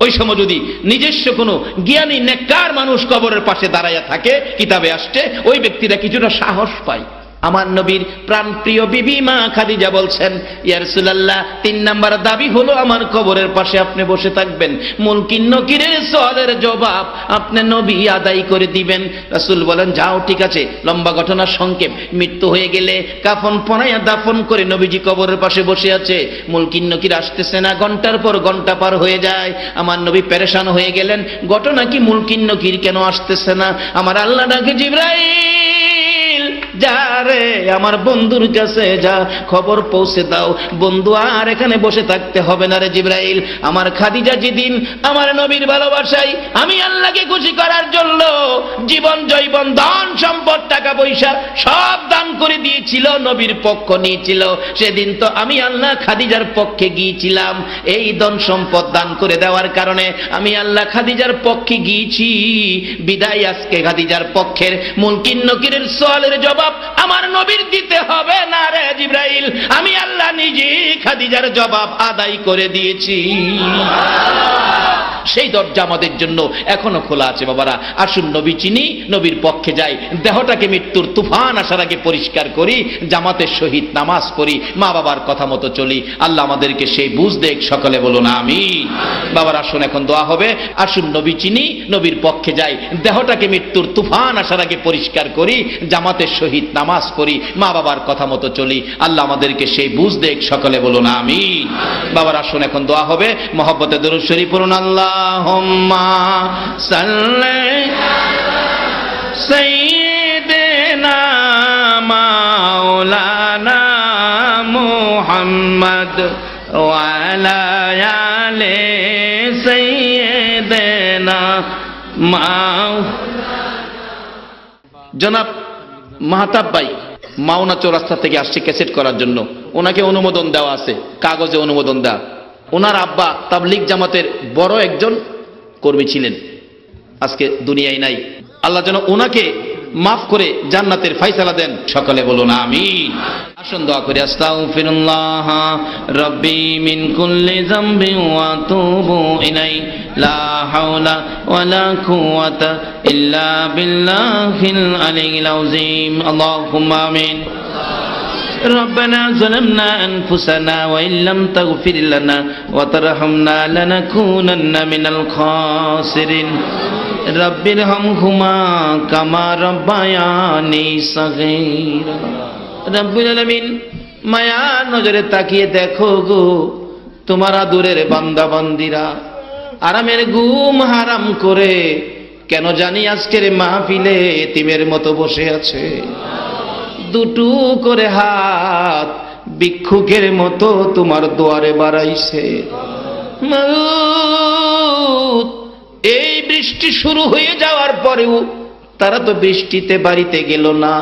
ওই সময় যদি নিজস্ব কোনো জ্ঞানী নেককার মানুষ কবরের পাশে দাঁড়াইয়া থাকে, কিতাবে আসছে, ওই ব্যক্তিরা কিছুটা সাহস পায়। আমার নবীর প্রাণ প্রিয় বিবি মা খাদিজা বলছেন, ইয়া রাসূলুল্লাহ, 3 নাম্বার দাবি হলো আমার কবরের পাশে আপনি বসে থাকবেন। মুনকির নকিরের সওয়ালের জবাব আপনি নবী আদায় করে দিবেন। রাসূল বলেন, যাও ঠিক আছে। লম্বা ঘটনা সংক্ষেপ। মৃত্যু হয়ে গেলে কাফন পরাইয়া দাফন করে নবীজি কবরের পাশে বসে আছে। মুনকির নকির আসতেছে না, ঘন্টার পর ঘন্টা পার হয়ে যায়। আমার নবী পেরেশান হয়ে গেলেন, ঘটনা কি, মুনকির নকির কেন আসতেছে না? আমার আল্লাহ ডাকে, জিবরাইল যা রে, আমার বন্ধুর কাছে যা, খবর পৌঁছে দাও। বন্ধু আর এখানে বসে থাকতে হবে না রে জিবরাইল। আমার খাদিজা যেদিন আমার নবীর ভালোবাসায় আমি আল্লাহকে খুশি করার জন্য জীবন জৈবন ধন সম্পদ টাকা পয়সা সব দান করে দিয়েছিল, নবীর পক্ষ নিয়েছিল, সেদিন তো আমি আল্লাহ খাদিজার পক্ষে গিয়েছিলাম। এই ধন সম্পদ দান করে দেওয়ার কারণে আমি আল্লাহ খাদিজার পক্ষে গিয়েছি। বিদায় আজকে খাদিজার পক্ষের মুনকির নকিরের সওয়ালের জবাব আমার নবীর দিতে হবে না রে জিবরাইল, আমি আল্লাহ নিজে খাদিজার জবাব আদায় করে দিয়েছি। সেই দরজা আমাদের জন্য এখনো খোলা আছে। বাবারা, আসুন নবী চিনি, নবীর পক্ষে যাই, দেহটাকে মৃত্যুর তুফান আসার আগে পরিষ্কার করি, জামাতের সহিত নামাজ পড়ি, মা বাবার কথা মতো চলি। আল্লাহ আমাদেরকে সেই বুঝ দেখ। সকলে বলুন আমিন। বাবার, আসুন এখন দোয়া হবে। আসুন নবী চিনি, নবীর পক্ষে যাই, দেহটাকে মৃত্যুর তুফান আসার আগে পরিষ্কার করি, জামাতের সহিত নামাজ পড়ি, মা বাবার কথা মতো চলি। আল্লাহ আমাদেরকে সেই বুঝ দেখ। সকলে বলুন আমিন। বাবার, আসুন এখন দোয়া হবে। মহব্বতে দরুদ শরীফ পড়ুন। আল্লাহুম্মা সাল্লি সাইয়্যিদিনা মাওলানা মুহাম্মদ ওয়া আলা আলি সাইয়্যিদিনা জনাব মাহতাব ভাই মাওনা চৌরাস্তা থেকে আসছে ক্যাসেট করার জন্য। ওনাকে অনুমোদন দেওয়া আছে, কাগজে অনুমোদন দেওয়া। ওনার আব্বা তাবলিগ জামাতের বড় একজন কর্মী ছিলেন, আজকে দুনিয়ায় নাই। আল্লাহ যেন ওনাকে মাফ করে জান্নাতের ফয়সালা দেন। সকলে বলুন আমিন। আসুন দোয়া করি। আস্তাগফিরুল্লাহ রাব্বি মিন কুল্লি যামবিন ওয়া আতুবু ইলাই, লা হাওলা ওয়ালা কুওয়াতা ইল্লা বিল্লাহিল আলিয়্যিল আযীম। আল্লাহুম্মা আমিন। ربنا ظلمنا أنفسنا وإن لم تغفر لنا وترحمنا لنكونن من الخاسرين رب ارحمهما كما ربياني صغيرا رب العالمين মায়া নজরে তাকিয়ে দেখো গো তোমার আদরের বান্দা বান্দিরা আরামের ঘুম হারাম করে কেন জানি আজকের মাহফিলে এতিমের মতো বসে আছে। দুটো করে হাত ভিক্ষুকের মতো তোমার দুয়ারে বাড়াইছে। এই বৃষ্টি শুরু হয়ে যাওয়ার পরেও তারা তো বৃষ্টিতে বাড়িতে গেল না,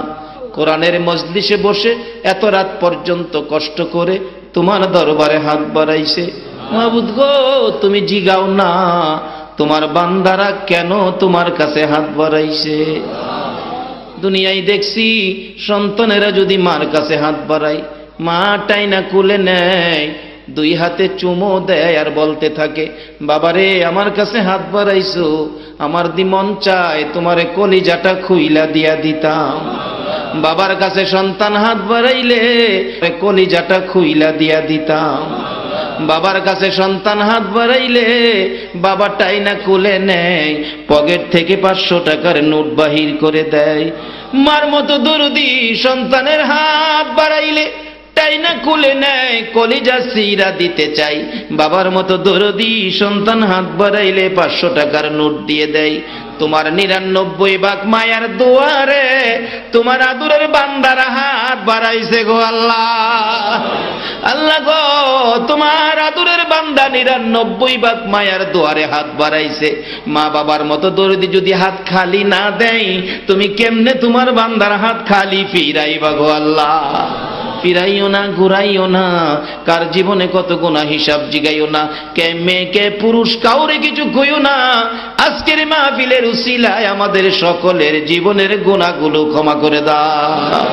কোরআনের মজলিসে বসে এত রাত পর্যন্ত কষ্ট করে তোমার দরবারে হাত বাড়াইছে। মাবুদ গো, তুমি জিগাও না তোমার বান্দারা কেন তোমার কাছে হাত বাড়াইছে। দুনিয়ায় দেখছি সন্তানেরা যদি মার কাছে হাত বাড়ায়, মা টাইনা কুলে নেয়, দুই হাতে চুমো দেয় আর বলতে থাকে, বাবারে আমার কাছে হাত বাড়াইছো, আমার দি মন চায় তোমারে কলিজাটা খুইলা দিয়া দিতাম। বাবার কাছে সন্তান হাত বাড়াইলে কলিজাটা খুইলা দিয়া দিতাম। বাবার কাছে সন্তান হাত বাড়াইলে বাবা টাইনা কুলে নেয়, পকেট থেকে 500 টাকার নোট বাহির করে দেয়। মার মতো দরদি সন্তানের হাত বাড়াইলে টাইনা কুলে নেয়, কলিজা সিরা দিতে চাই। বাবার মতো দরদি সন্তান হাত বাড়াইলে 500 টাকার নোট দিয়ে দেয়। তোমার 99 ভাগ মায়ার দুয়ারে তোমার আদুরের বান্দারা হাত বাড়াইছে গো আল্লাহ। আল্লাহ গো, তোমার আদুরের বান্দা 99 ভাগ মায়ার দুয়ারে হাত বাড়াইছে। মা বাবার মতো দরদি যদি হাত খালি না দেয়, তুমি কেমনে তোমার বান্দার হাত খালি ফিরাইবা গো আল্লাহ? ফিরাইও না, ঘুরাইও না। কার জীবনে কত গুনাহ হিসাব জিগাইও না। কে মেয়ে কে পুরুষ কাউরে কিছু কইও না। আজকের মাহফিলের উসিলায় আমাদের সকলের জীবনের গুনাহগুলো ক্ষমা করে দাও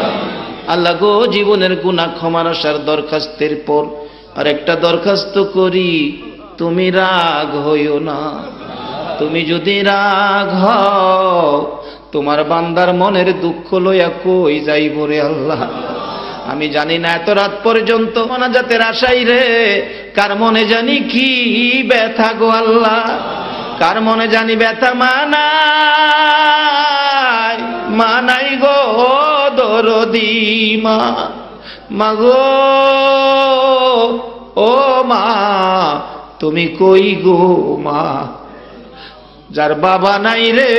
আল্লাহ গো। জীবনের গুনাহ ক্ষমার আসার দরখাস্তের পর আরেকটা দরখাস্ত করি, তুমি রাগ হইও না। তুমি যদি রাগ হও, তোমার বান্দার মনের দুঃখ লইয়া কই যাইব রে আল্লাহ? আমি জানি না এত রাত পর্যন্ত মোনাজাতের আশাই রে কার মনে জানি কি ব্যথা গো আল্লাহ। কার মনে জানি ব্যথা মানাই গো দরদি মা। মাগো ও মা, তুমি কই গো মা? যার বাবা নাই রে,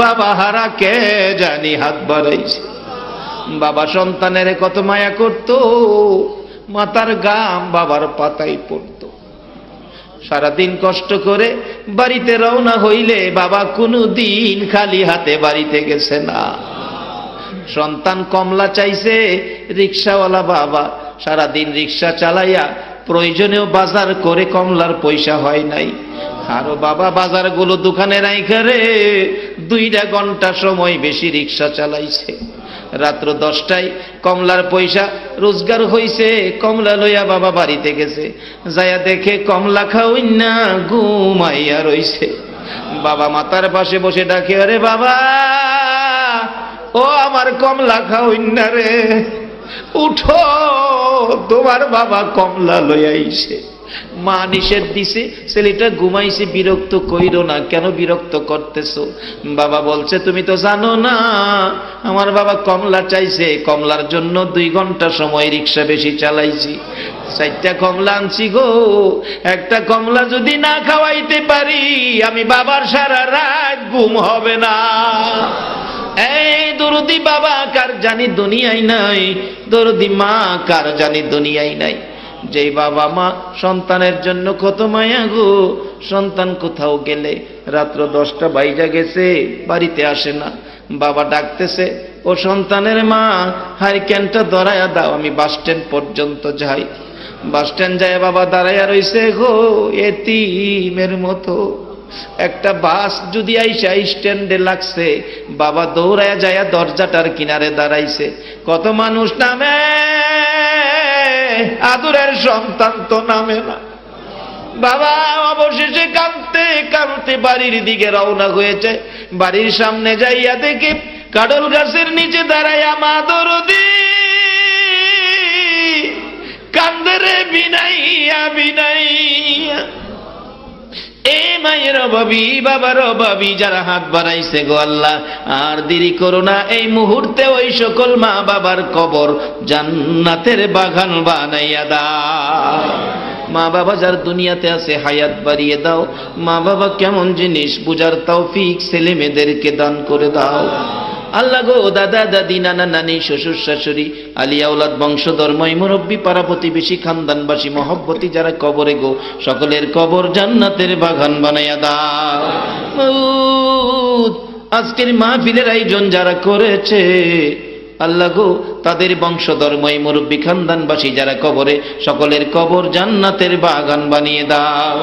বাবা হারা কে জানি হাত বাড়াইছে। বাবা সন্তানের কত মায়া করত, মাতার গাম বাবার পাতায় পড়ত। সারাদিন কষ্ট করে বাড়িতে রওনা হইলে বাবা কোনো দিন খালি হাতে বাড়িতে গেছে না। সন্তান কমলা চাইছে, রিকশাওয়ালা বাবা সারাদিন রিকশা চালাইয়া প্রয়োজনীয় বাজার করে কমলার পয়সা হয় নাই। আরো বাবা বাজারগুলো দোকানে রাইখা রে 2 ঘন্টা সময় বেশি রিকশা চালাইছে। রাত্র 10টায় কমলার পয়সা রোজগার হইছে, কমলা লইয়া বাবা বাড়িতে গেছে। যায়া দেখে কমলা খাওইন না ঘুমাইয়া রইছে। বাবা মাতার পাশে বসে ডাকে, আরে বাবা ও আমার কমলা খাওইন না রে, উঠো তোমার বাবা কমলা লইয়া আইছে। মা নিষেধ দিছে, ছেলেটা ঘুমাইছে, বিরক্ত কইরো না। কেন বিরক্ত করতেছো? বাবা বলছে তুমি তো জানো না আমার বাবা কমলা চাইছে, কমলার জন্য 2 ঘন্টা সময় রিকশা বেশি চালাইছি। 4টা কমলা আনছি গো, একটা কমলা যদি না খাওয়াইতে পারি আমি বাবার সারা রাত ঘুম হবে না। এই দরদি বাবা কার জানি দুনিয়ায় নাই, দরদি মা কার জানি দুনিয়ায় নাই। যেই বাবা মা সন্তানের জন্য কত মায়া গো, সন্তান কোথাও গেলে রাত্র 10টা বাইজা গেছে বাড়িতে আসে না। বাবা ডাকতেছে, ও সন্তানের মা হারিকেনটা ধরায়া দাও, আমি বাস স্ট্যান্ড পর্যন্ত যাই। বাস স্ট্যান্ড যায় বাবা দাঁড়াইয়া রইছে গো এতিমের মতো। একটা বাস যদি আইসা স্ট্যান্ডে লাগছে, বাবা দৌড়ায়া যায় দরজাটার কিনারে দাঁড়াইছে। কত মানুষ নামে, আদরের সন্তান তো নামে না। বাবা অবশেষে কাঁদতে কাঁদতে বাড়ির দিকে রওনা হয়েছে। বাড়ির সামনে যাইয়া দেখে কাডল গাছের নিচে দাঁড়াইয়া মা দরদি কান্দে রে বিনাইয়া বিনাইয়া। এ মায়ের অভাবী, বাবার অভাবী যারা হাত বাড়াইছে গো আল্লাহ, আর দেরি করো না, এই মুহূর্তে ওই সকল মা বাবার কবর জান্নাতের বাগান বানাইয়া দাও। মা বাবা যার দুনিয়াতে আছে হায়াত বাড়িয়ে দাও। মা বাবা কেমন জিনিস বুঝার তৌফিক ছেলে মেয়েদেরকে দান করে দাও আল্লাহ গো। দাদা দাদি, নানা নানি, শ্বশুর শাশুড়ি, আলিয়া ওলাদ, বংশধর, মুরব্বী, পাড়া প্রতিবেশী, খানদানবাসী, মহব্বতী যারা কবরে গো, সকলের কবর জান্নাতের বাগান বানাইয়া দাও। আজকের মাহফিলের আয়োজন যারা করেছে আল্লাহ গো, তাদের বংশধর, মুরব্বী, খানদানবাসী যারা কবরে, সকলের কবর জান্নাতের বাগান বানিয়ে দাও।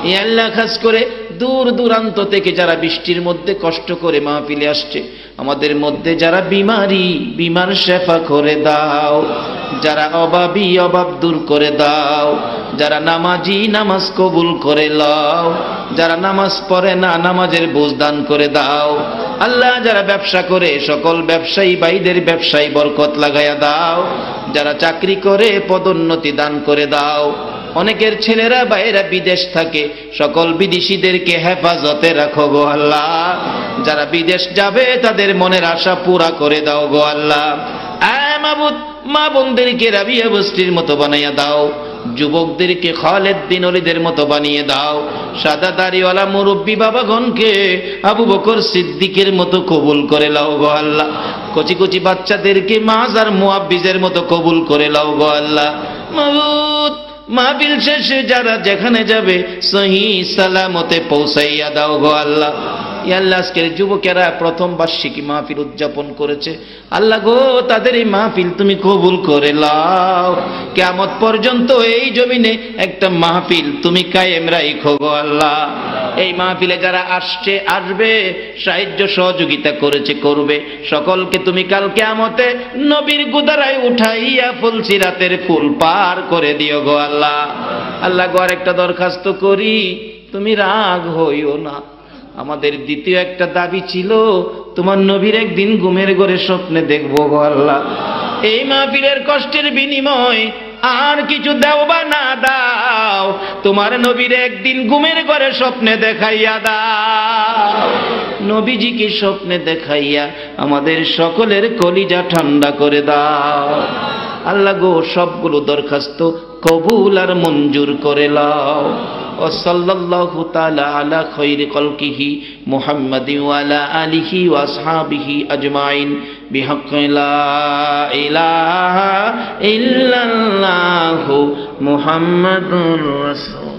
এই আল্লাহ খাস করে দূর দূরান্ত থেকে যারা বৃষ্টির মধ্যে কষ্ট করে মাহফিলে আসছে, আমাদের মধ্যে যারা বিমার শেফা করে দাও, যারা অভাবী অভাব দূর করে দাও, যারা নামাজি নামাজ কবুল করে লও, যারা নামাজ পড়ে না নামাজের বোঝ দান করে দাও। আল্লাহ যারা ব্যবসা করে সকল ব্যবসায়ী ভাইদের ব্যবসায় বরকত লাগাইয়া দাও, যারা চাকরি করে পদোন্নতি দান করে দাও। অনেকের ছেলেরা বাইরে বিদেশ থাকে, সকল বিদেশিদেরকে হেফাজতে রাখো গো আল্লাহ। যারা বিদেশ যাবে তাদের মনের আশা পুরা করে দাও গো আল্লাহ। আয় মাবুদ, মা বোনদেরকে রাবিয়া বস্তির মতো বানাইয়া দাও, যুবকদেরকে খালেদ বিন ওলীদের মতো বানিয়ে দাও, সাদা দাড়িওয়ালা মুরব্বী বাবাগণকে আবু বকর সিদ্দিকের মতো কবুল করে লাও গো আল্লাহ। কচি কচি বাচ্চাদেরকে মাজার মুআব্বিজের মতো কবুল করে লাও গো আল্লাহ। মাবুদ, মাহফিল শেষে যারা যেখানে যাবে সহি সালামতে পৌঁছাইয়া দাও গো আল্লাহ। ইয়া আল্লাহ, আজকের যুবকেরা প্রথম বার্ষিকী মাহফিল উদযাপন করেছে, আল্লাহ গো তাদের এই মাহফিল তুমি কবুল করে লাও। কিয়ামত পর্যন্ত এই জমিনে একটা মাহফিল তুমি কায়েম রাখো গো আল্লাহ। এই মাহফিলে যারা আসবে, সাহায্য সহযোগিতা করেছে, করবে, সকলকে তুমি কাল কিয়ামতে নবীর গুদারায় উঠাইয়া ফুলসিরাতের ফুল পার করে দিও গো আল্লাহ। আল্লাহ গো আরেকটা দরখাস্ত করি, তুমি রাগ হইও না। আমাদের দ্বিতীয় একটা দাবি ছিল, তোমার নবীর একদিন ঘুমের ঘরে স্বপ্নে দেখবো গো আল্লাহ। এই মাহফিলের কষ্টের বিনিময় আর কিছু দাও বা না দাও, তোমার নবীর একদিন ঘুমের ঘরে স্বপ্নে দেখাইয়া দাও। নবীজিকে স্বপ্নে দেখাইয়া আমাদের সকলের কলিজা ঠান্ডা করে দাও। আল্লাহ গো সবগুলো দরখাস্ত কবুল আর মঞ্জুর করে লাও। ও সাল্লাল্লাহু তাআলা আলা খায়রি খালকিহি মুহাম্মাদিন ওয়া আলা আলিহি ওয়া আসহাবিহি আজমাইন বিহাক্কি লা ইলাহা ইল্লাল্লাহু মুহাম্মাদুর রাসূল।